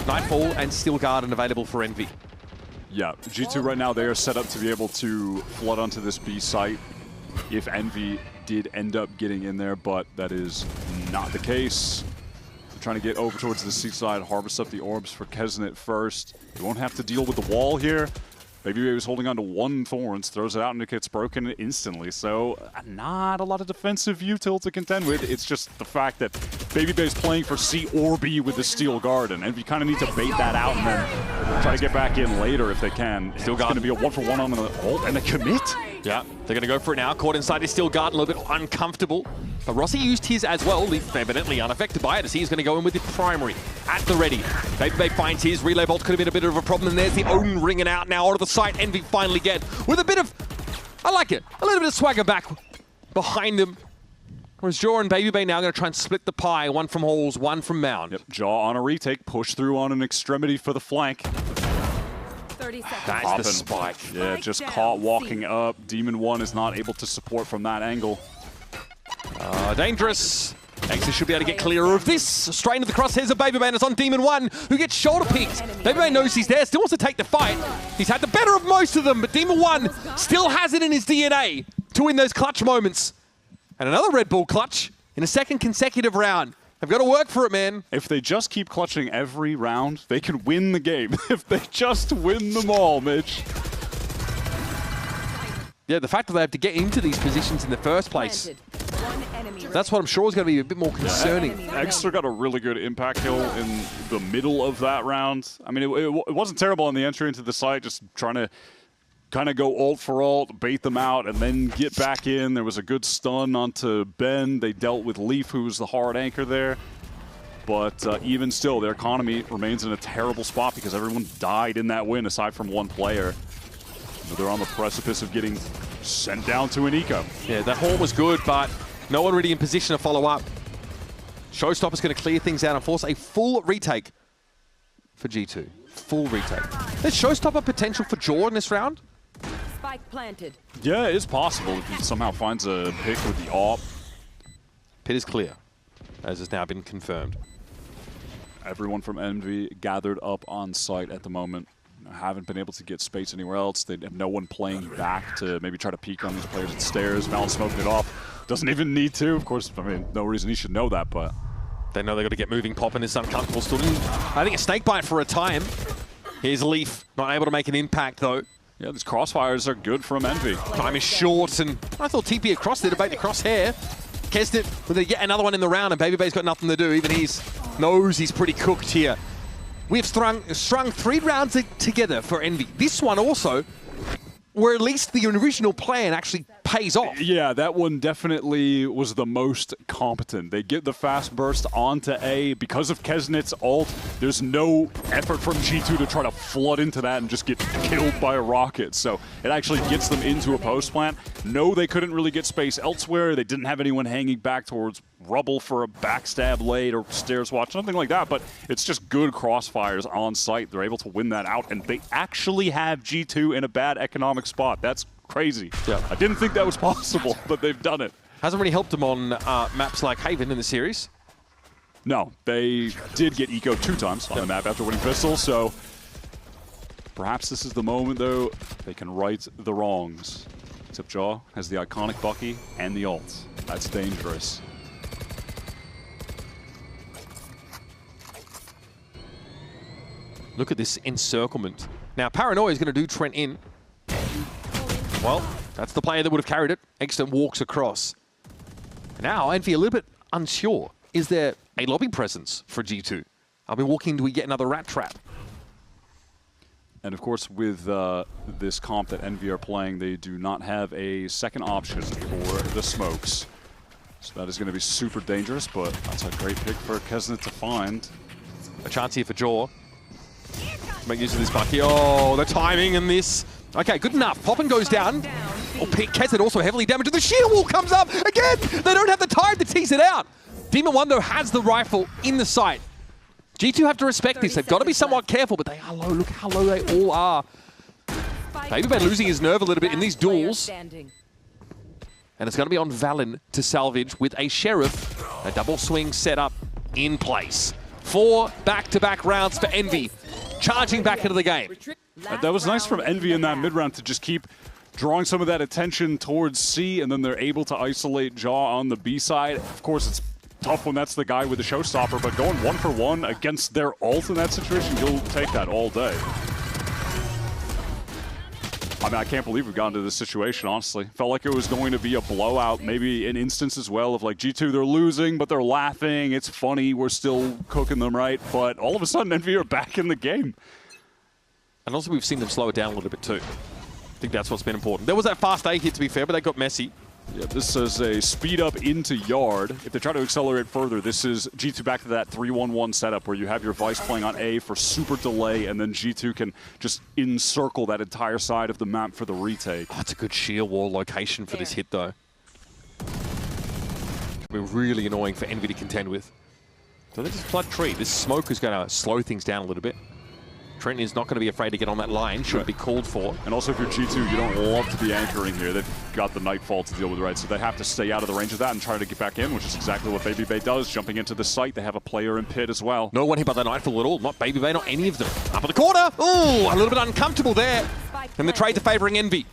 Nightfall and Steel Garden available for Envy. Yeah, G2 right now, they are set up to be able to flood onto this B site if Envy did end up getting in there, but that is not the case. They're trying to get over towards the C side, harvest up the orbs for Kesnet first. They won't have to deal with the wall here. Baby Bay was holding on to 1 Thorns, throws it out and it gets broken instantly. So not a lot of defensive util to contend with. It's just the fact that Baby Bay is playing for C or B with the Steel Garden. And you kind of need to bait that out and then try to get back in later if they can. Steel Garden. It's going to be a 1-for-1 on the ult and a commit. Yeah, they're going to go for it now. Caught inside his Steel Garden, a little bit uncomfortable. But Rossi used his as well. Leaf evidently unaffected by it as he's going to go in with the primary at the ready. Baby Bay finds his relay bolt. Could have been a bit of a problem. And there's the Odin ringing out now onto the site. Envy finally get with a bit of, I like it, a little bit of swagger back behind him. Whereas Jaw and Baby Bay now going to try and split the pie. 1 from Halls, 1 from Mound. Yep, Jaw on a retake, push through on an extremity for the flank. 30 seconds. That's the spike. Yeah, just caught walking up. Demon 1 is not able to support from that angle. Dangerous. Exit should be able to get clear of this. Straight into the crosshairs of Baby Bay, and it's on Demon 1, who gets shoulder picked. Baby Bay knows he's there, still wants to take the fight. He's had the better of most of them, but Demon 1 still has it in his DNA to win those clutch moments. And another Red Bull clutch in a second consecutive round. They've got to work for it, man. If they just keep clutching every round, they can win the game. If they just win them all, Mitch. Yeah, the fact that they have to get into these positions in the first place. That's what I'm sure is going to be a bit more concerning. Extra got a really good impact kill in the middle of that round. I mean, it wasn't terrible on the entry into the site, just trying to kind of go ult for ult, bait them out, and then get back in. There was a good stun onto Ben. They dealt with Leaf, who was the hard anchor there. But even still, their economy remains in a terrible spot because everyone died in that win aside from 1 player. So they're on the precipice of getting sent down to an eco. Yeah, that horn was good, but no one really in position to follow up. Showstopper's going to clear things out and force a full retake for G2. Full retake. There's Showstopper potential for Jaw in this round? Spike planted. Yeah, it is possible if he somehow finds a pick with the AWP. Pit is clear, as has now been confirmed. Everyone from Envy gathered up on site at the moment. Haven't been able to get space anywhere else. They have no one playing back to maybe try to peek on these players at stairs. Valen smoking it off. Doesn't even need to. Of course, I mean, no reason he should know that, but... They know they've got to get moving. Poppin is uncomfortable still. I think a snake bite for a time. Here's Leaf, not able to make an impact though. Yeah, these crossfires are good from Envy. Time is short, and I thought TP across there to bait the crosshair. Kesnet with yet another one in the round, and Baby Bay's got nothing to do. Even he knows he's pretty cooked here. We've strung 3 rounds together for Envy. This one also, where at least the original plan actually pays off. Yeah, that one definitely was the most competent. They get the fast burst onto A. Because of Kesnet's ult, there's no effort from G2 to try to flood into that and just get killed by a rocket. So it actually gets them into a post plant. No, they couldn't really get space elsewhere. They didn't have anyone hanging back towards rubble for a backstab late or stairs watch, nothing like that, but it's just good crossfires on site. They're able to win that out, and they actually have G2 in a bad economic spot. That's crazy. Yeah. I didn't think that was possible, but they've done it. Hasn't really helped them on maps like Haven in the series. No, they did get eco 2 times on the map after winning Pistol, so perhaps this is the moment, though, they can right the wrongs. Except Jaw has the iconic Bucky and the ult. That's dangerous. Look at this encirclement. Now, Paranoia is going to do Trent in. Well, that's the player that would have carried it. Eggstone walks across. Now, Envy a little bit unsure. Is there a lobby presence for G2? I'll be walking, do we get another rat trap? And of course, with this comp that Envy are playing, they do not have a second option for the smokes. So that is going to be super dangerous, but that's a great pick for Kesnet to find. A chance here for Jaw. Make use of this Bucky. Oh, the timing and this. Okay, good enough. Poppin goes down. Oh, Kesnet also heavily damaged. The shield wall comes up again. They don't have the time to tease it out. Demon 1, though, has the rifle in the sight. G2 have to respect this. They've got to be somewhat careful, but they are low. Look how low they all are. BabyBay losing his nerve a little bit in these duels. And it's going to be on Valen to salvage with a Sheriff. A double swing setup in place. 4 back-to-back rounds for Envy. Charging back into the game. That was nice from Envy in that mid-round to just keep drawing some of that attention towards C, and then they're able to isolate Jaw on the B side. Of course, it's tough when that's the guy with the showstopper, but going 1-for-1 against their ult in that situation, you'll take that all day. I mean, I can't believe we've gotten to this situation, honestly. Felt like it was going to be a blowout, maybe an instance as well of like G2, they're losing, but they're laughing. It's funny, we're still cooking them right, but all of a sudden Envy are back in the game. And also we've seen them slow it down a little bit too. I think that's what's been important. There was that fast A hit, to be fair, but they got messy. Yeah, this is a speed up into Yard. If they try to accelerate further, this is G2 back to that 3-1-1 setup where you have your Vice playing on A for super delay, and then G2 can just encircle that entire side of the map for the retake. Oh, it's a good shield wall location for this hit, though. We're really annoying for Envy to contend with. So they just flood tree. This smoke is going to slow things down a little bit. Trent is not going to be afraid to get on that line, should be called for. And also if you're G2, you don't love to be anchoring here. They've got the Nightfall to deal with, right? So they have to stay out of the range of that and try to get back in, which is exactly what BabyBay does. Jumping into the site, they have a player in pit as well. No one hit by the Nightfall at all. Not BabyBay, not any of them. Up in the corner. Ooh, a little bit uncomfortable there. And the trade to favoring Envy.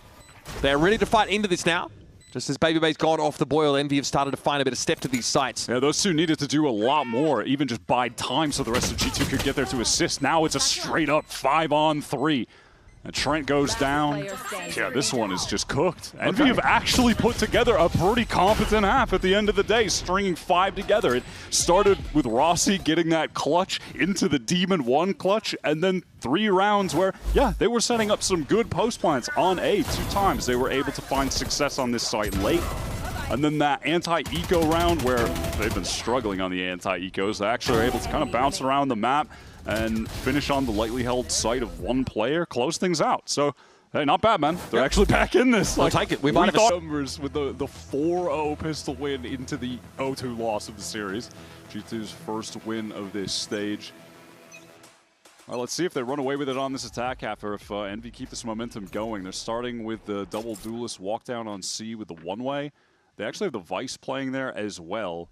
They're ready to fight into this now. Just as BabyBay's gone off the boil, Envy have started to find a bit of step to these sites. Yeah, those two needed to do a lot more, even just bide time so the rest of G2 could get there to assist. Now it's a straight up 5-on-3. And Trent goes down. Yeah, this one is just cooked. Envy have actually put together a pretty competent half at the end of the day, stringing 5 together. It started with Rossi getting that clutch into the Demon 1 clutch, and then 3 rounds where, yeah, they were setting up some good post plants on A 2 times. They were able to find success on this site late. And then that anti-eco round where they've been struggling on the anti-ecos. They actually are able to kind of bounce around the map and finish on the lightly held site of one player, close things out. So, hey, not bad, man. They're actually back in this. We'll take it. We might have have numbers with the 4-0 pistol win into the 0-2 loss of the series. G2's first win of this stage. Well, let's see if they run away with it on this attack half, or if Envy keep this momentum going. They're starting with the double duelist walk down on C with the one-way. They actually have the Vice playing there as well.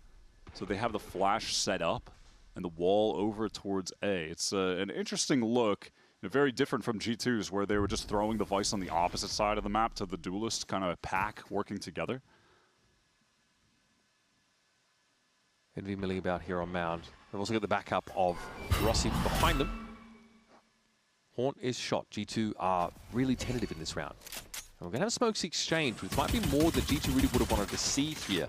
So they have the flash set up and the wall over towards A. It's an interesting look, very different from G2's where they were just throwing the Vice on the opposite side of the map to the duelist kind of a pack working together. Envy milling about here on Mound. They've also got the backup of Rossi behind them. Haunt is shot. G2 are really tentative in this round. And we're going to have a smokes exchange, which might be more than G2 really would have wanted to see here.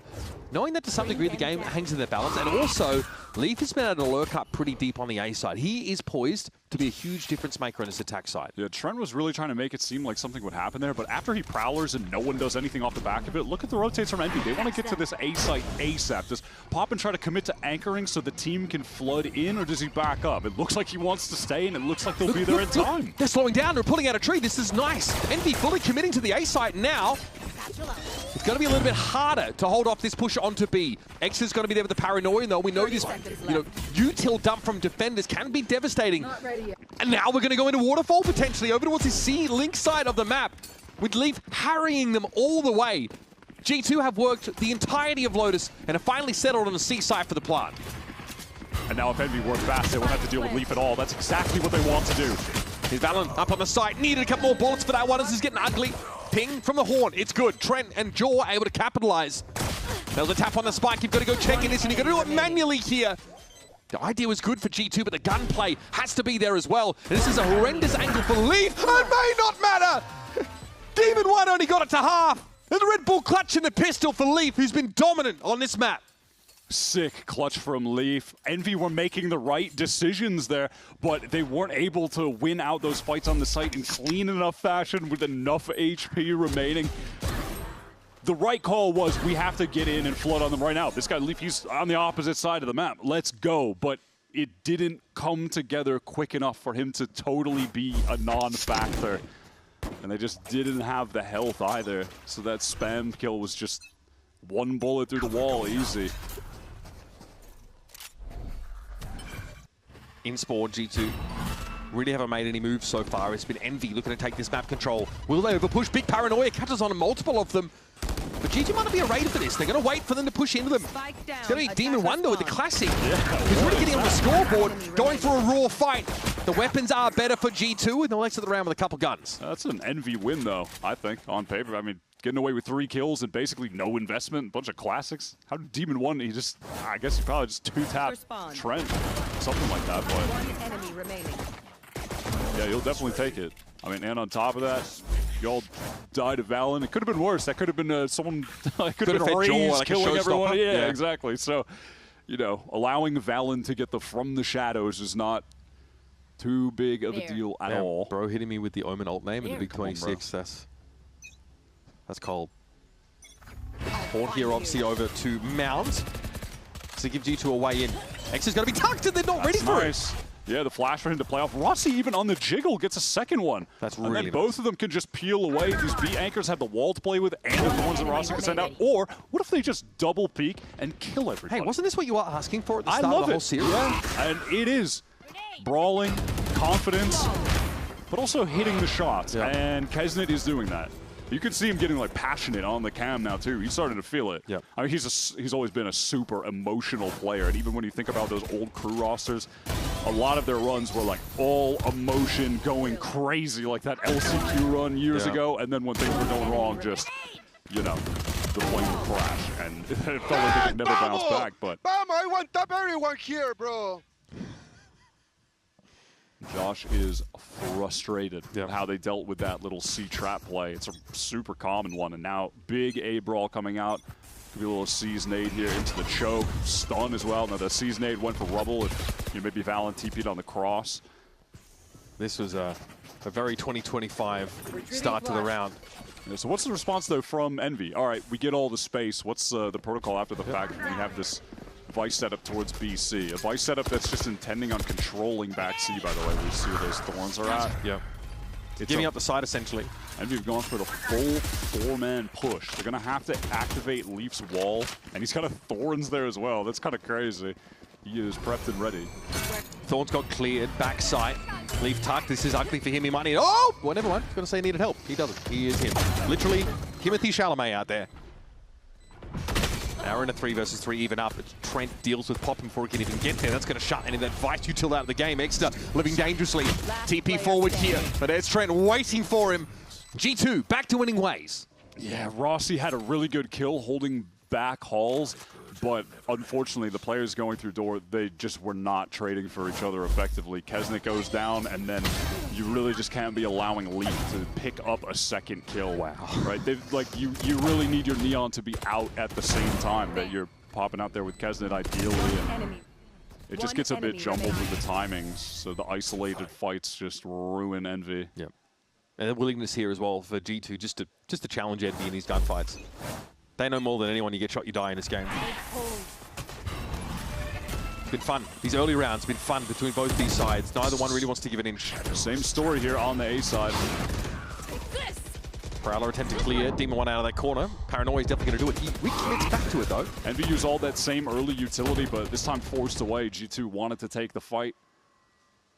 Knowing that to some degree the game hangs in their balance, and also Leaf has been able to lurk up pretty deep on the A side. He is poised to be a huge difference maker on this attack side. Yeah, Trent was really trying to make it seem like something would happen there, but after he prowlers and no one does anything off the back of it, look at the rotates from Envy. They want to get to this A site ASAP. Does Poppin try to commit to anchoring so the team can flood in, or does he back up? It looks like he wants to stay, and it looks like they'll be there in time. They're slowing down. They're pulling out a tree. This is nice. Envy fully committing to the A site now. With going to be a little bit harder to hold off this push onto B. X is going to be there with the paranoia, and though we know this, util dump from defenders can be devastating. And now we're going to go into Waterfall potentially over towards the C link side of the map, with Leaf harrying them all the way. G2 have worked the entirety of Lotus and have finally settled on the C side for the plant. And now if Envy work fast, they won't have to deal with Leaf at all. That's exactly what they want to do. Here's Valorant up on the site. Needed a couple more bullets for that one. This is getting ugly. Ping from the horn. It's good. Trent and Jaw able to capitalize. There's a tap on the spike. You've got to go check in this, and you've got to do it manually here. The idea was good for G2, but the gunplay has to be there as well. And this is a horrendous angle for Leaf. It may not matter. Demon 1 only got it to half. And the Red Bull clutching the pistol for Leaf, who's been dominant on this map. Sick clutch from Leaf. Envy were making the right decisions there, but they weren't able to win out those fights on the site in clean enough fashion with enough HP remaining. The right call was, we have to get in and flood on them right now. This guy, Leaf, he's on the opposite side of the map. Let's go. But it didn't come together quick enough for him to totally be a non-factor. And they just didn't have the health either. So that spam kill was just one bullet through the wall, easy. In spawn, G2 really haven't made any moves so far. It's been Envy looking to take this map control. Will they overpush? Big paranoia catches on multiple of them. But G2 might not be a raider for this. They're going to wait for them to push into them. It's going to be Demon Wonder with the classic. He's really getting on the scoreboard, going for a raw fight. The weapons are better for G2, and they'll exit the round with a couple guns. That's an Envy win, though, I think, on paper. I mean, getting away with 3 kills and basically no investment, a bunch of classics. How did Demon 1, he just, I guess he probably just 2-tapped Trent, something like that, but One enemy remaining. yeah, he'll definitely take it. I mean, and on top of that, y'all died of Valen. It could have been worse. That could have been someone, could have been Raze like killing everyone. Yeah, exactly. So, you know, allowing Valen to get the from the shadows is not too big of a deal at all. Bro hitting me with the Omen ult name and the big 26. That's cold. Horn here obviously over to Mount to give G2 a way in. X is going to be tucked and they're not ready for it. Yeah, the flash for him to play off. Rossi even on the jiggle gets a second one. That's and really then both of them can just peel away. These B anchors have the wall to play with and the ones that Rossi can send out. Or what if they just double peek and kill everybody? Hey, wasn't this what you were asking for at the start of the whole series? Yeah, and it is. Brawling, confidence, but also hitting the shots. Yeah. And Kesnet is doing that. You could see him getting like passionate on the cam now too. He's starting to feel it. Yep. I mean, he's always been a super emotional player, and even when you think about those old crew rosters, a lot of their runs were like all emotion, going crazy, like that LCQ run years ago. And then when things were going wrong, just the plane would crash, and it felt like they could never bounce back. But I want top everyone here, bro. Josh is frustrated at how they dealt with that little C trap play. It's a super common one, and now big A brawl coming out. Could be a little C's nade here into the choke, stun as well. Now the C's nade went for rubble. If maybe Valen TP'd on the cross. This was a very 2025 start to the round. Yeah, so what's the response though from Envy? All right, we get all the space. What's the protocol after the fact that we have this Vice setup towards BC? A Vice setup that's just intending on controlling back C, by the way. We see where those thorns are at. Yeah. It's Giving up the side, essentially. Envy have gone for the full 4-man push. They're going to have to activate Leaf's wall, and he's got a Thorns there as well. That's kind of crazy. He is prepped and ready. Thorns got cleared, backside. Leaf tuck, this is ugly for him. He might need, oh, well, never mind. He's going to say he needed help. He doesn't. He is him. Literally, Timothy Chalamet out there. Now we're in a 3 versus 3 even up. Trent deals with Pop before he can even get there. That's going to shut any of that Vice util out of the game. Extra living dangerously. TP forward here. But there's Trent waiting for him. G2 back to winning ways. Yeah, Rossi had a really good kill holding back Halls, but unfortunately the players going through door, they just were not trading for each other effectively. Kesnet goes down, and then you really just can't be allowing Leaf to pick up a second kill. Wow. Right? You really need your Neon to be out at the same time that you're popping out there with Kesnet ideally. And it just gets a bit jumbled with the timings, so the isolated fights just ruin Envy. Yep. And the willingness here as well for G2 just to challenge Envy in these gunfights. They know more than anyone. You get shot, you die in this game. It's been fun. These early rounds have been fun between both these sides. Neither one really wants to give an inch. Same story here on the A side. Prowler attempt to clear Demon 1 out of that corner. Paranoia is definitely going to do it. He commits back to it, though. Envy used all that same early utility, but this time forced away. G2 wanted to take the fight.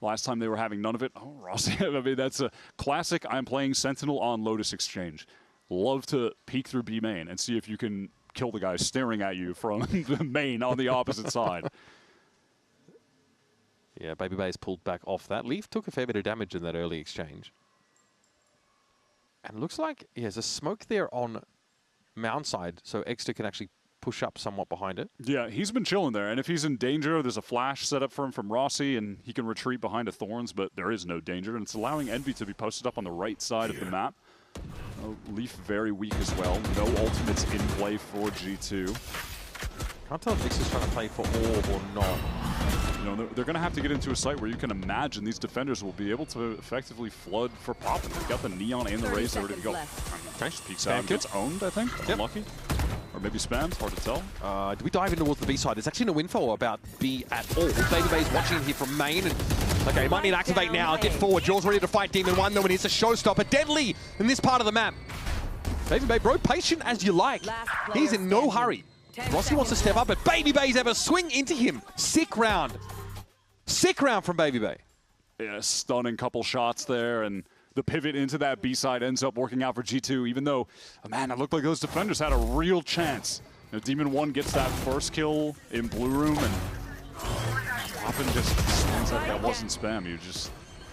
Last time they were having none of it. Oh, Rossi, I mean, that's a classic I'm playing Sentinel on Lotus exchange. Love to peek through B main and see if you can kill the guy staring at you from the main on the opposite side. Yeah, Baby Bay's pulled back off that. Leaf took a fair bit of damage in that early exchange. And it looks like he has a smoke there on Mound side, so Exeter can actually push up somewhat behind it. Yeah, he's been chilling there, and if he's in danger, there's a flash set up for him from Rossi, and he can retreat behind a Thorns, but there is no danger, and it's allowing Envy to be posted up on the right side of the map. Leaf very weak as well. No ultimates in play for G2. Can't tell if Vix is trying to play for Orb or not. You know, they're going to have to get into a site where you can imagine these defenders will be able to effectively flood for popping. They've got the Neon and the Raze ready to go. Nice. Peeks out and gets owned, I think. Yep. Unlucky. Or maybe spams, hard to tell. Do we dive in towards the B side? There's actually no info about B at all. Baby Bay's watching here from main. And, okay, might need to activate now. Get forward. Jaws ready to fight Demon 1. No one needs a showstopper. Deadly in this part of the map. Baby Bay, bro, patient as you like. He's in no hurry. Rossi wants to step up, but Baby Bay's ever swing into him. Sick round. Sick round from Baby Bay. Yeah, stunning couple shots there, and the pivot into that B side ends up working out for G2, even though, man, it looked like those defenders had a real chance. You know, Demon 1 gets that first kill in Blue Room, and often just seems like that wasn't spam. You just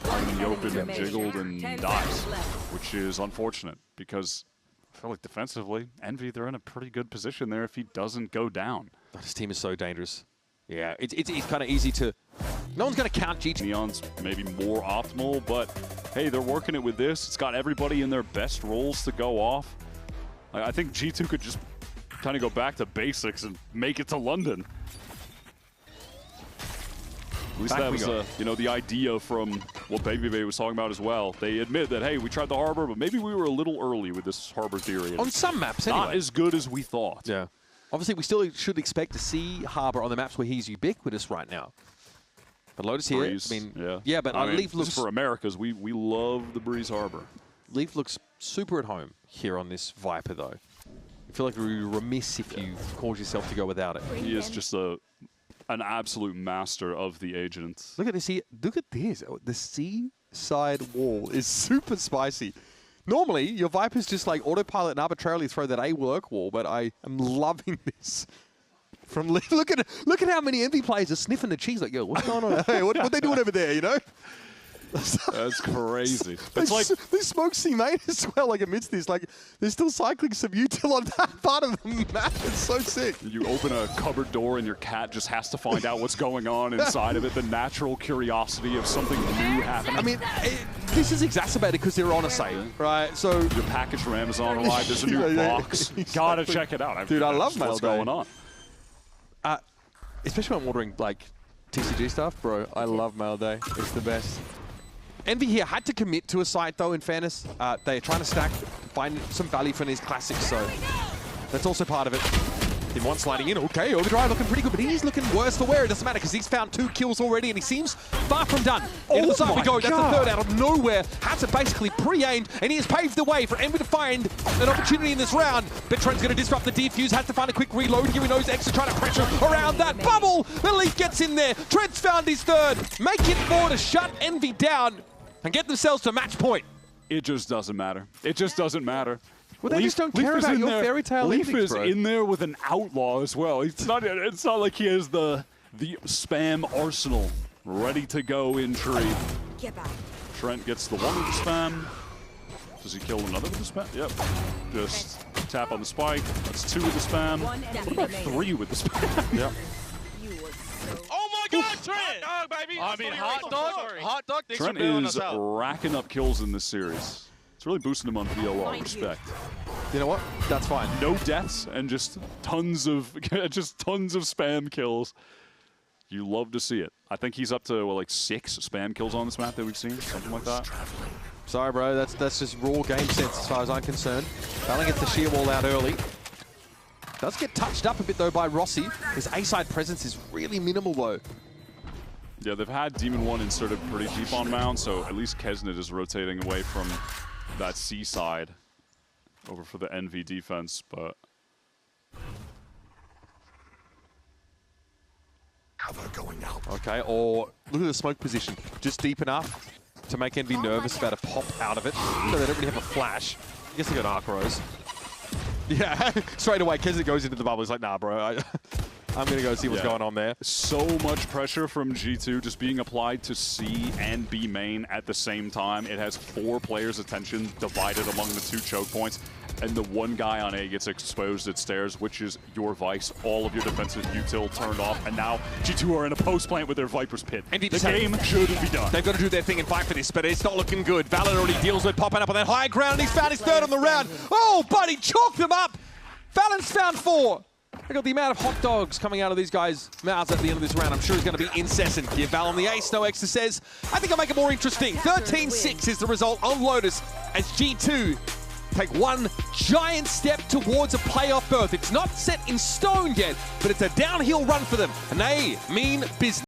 out in the open and jiggled and dies, which is unfortunate because I feel like defensively, Envy, they're in a pretty good position there if he doesn't go down. This team is so dangerous. Yeah, it's kind of easy to... No one's going to count G2. Neon's maybe more optimal, but hey, they're working it with this. It's got everybody in their best roles to go off. I think G2 could just kind of go back to basics and make it to London. At least that was, you know, the idea from what Baby Bay was talking about as well. They admit that, hey, we tried the Harbor, but maybe we were a little early with this Harbor theory. On some maps, anyway. Not as good as we thought. Yeah. Obviously, we still should expect to see Harbor on the maps where he's ubiquitous right now. But Lotus here, Breeze, I mean, yeah, but Leaf looks... for Americas, we love the Breeze Harbor. Leaf looks super at home here on this Viper, though. I feel like we're remiss if you cause yourself to go without it. He is just an absolute master of the agent. Look at this here. Look at this. The C-side wall is super spicy. Normally, your Vipers just like autopilot and arbitrarily throw that A-work wall, but I am loving this. From look at how many Envy players are sniffing the cheese like, yo, what's going on? Hey, what are they doing over there, you know? That's crazy. It's like they smoke C-main as well, like amidst this. Like, they're still cycling some util on that part of the map. It's so sick. You open a cupboard door and your cat just has to find out what's going on inside of it. The natural curiosity of something new happening. I mean, this is exacerbated because they're on a sale, right? So your package from Amazon arrived. There's a new box. Exactly. Gotta check it out. Dude, I love Mail what's Day. going on. Especially when I'm ordering like TCG stuff, bro. I love Mail Day. It's the best. Envy here had to commit to a site, though, in fairness. They're trying to stack, find some value from these classics, so that's also part of it. Team 1 sliding in. Okay, Overdrive looking pretty good, but he's looking worse for wear. It doesn't matter because he's found 2 kills already, and he seems far from done. Into the side we go. That's the third out of nowhere. Has it basically pre-aimed, and he has paved the way for Envy to find an opportunity in this round. But Trent's going to disrupt the defuse. Has to find a quick reload here. He knows X is trying to pressure around that bubble. The Leaf gets in there. Trent's found his third. Make it 4 to shut Envy down and get themselves to match point. It just doesn't matter. It just doesn't matter. Well, they just don't care about your fairy tale Leaf endings, is bro. in there with an outlaw as well. It's not like he has the spam arsenal ready to go in tree. Trent gets the one with the spam. Does he kill another with the spam? Yep. Just tap on the spike. That's 2 with the spam. What about 3 with the spam? Yep. Oh my God, Trent! Hot dog, baby! I mean, hot dog. Thanks Trent for bailing is us out. racking up kills in this series. It's really boosting him on VLR. Respect. You know what? That's fine. No deaths and just tons of spam kills. You love to see it. I think he's up to like 6 spam kills on this map that we've seen, something like that. Sorry, bro. That's just raw game sense as far as I'm concerned. Valen gets the sheer wall out early. Does get touched up a bit though by Rossi. His A-side presence is really minimal though. Yeah, they've had Demon 1 inserted pretty deep on Mound, so at least Kesnet is rotating away from that C side. over for the NV defense, but Cover going out. Okay, or look at the smoke position. Just deep enough to make Envy nervous about a pop out of it. So they don't really have a flash. I guess they got Arc Rose. Yeah, straight away, Keza goes into the bubble. He's like, nah, bro, I'm going to go see what's going on there. So much pressure from G2 just being applied to C and B main at the same time. It has 4 players' attention divided among the 2 choke points. And the one guy on A gets exposed at stairs, which is your Vice. All of your defensive util turned off. And now G2 are in a post plant with their Viper's Pit. Envy The game should be done. They've got to do their thing and fight for this, but it's not looking good. Valorant already deals with popping up on that high ground, and he's found his 3rd on the round. Oh, but he chalked them up. Valorant's found 4. Look at the amount of hot dogs coming out of these guys' mouths at the end of this round. I'm sure it's going to be incessant. Give Val on the ace. No Extra says, I think I'll make it more interesting. 13-6 is the result on Lotus as G2 take one giant step towards a playoff berth. It's not set in stone yet, but it's a downhill run for them, and they mean business.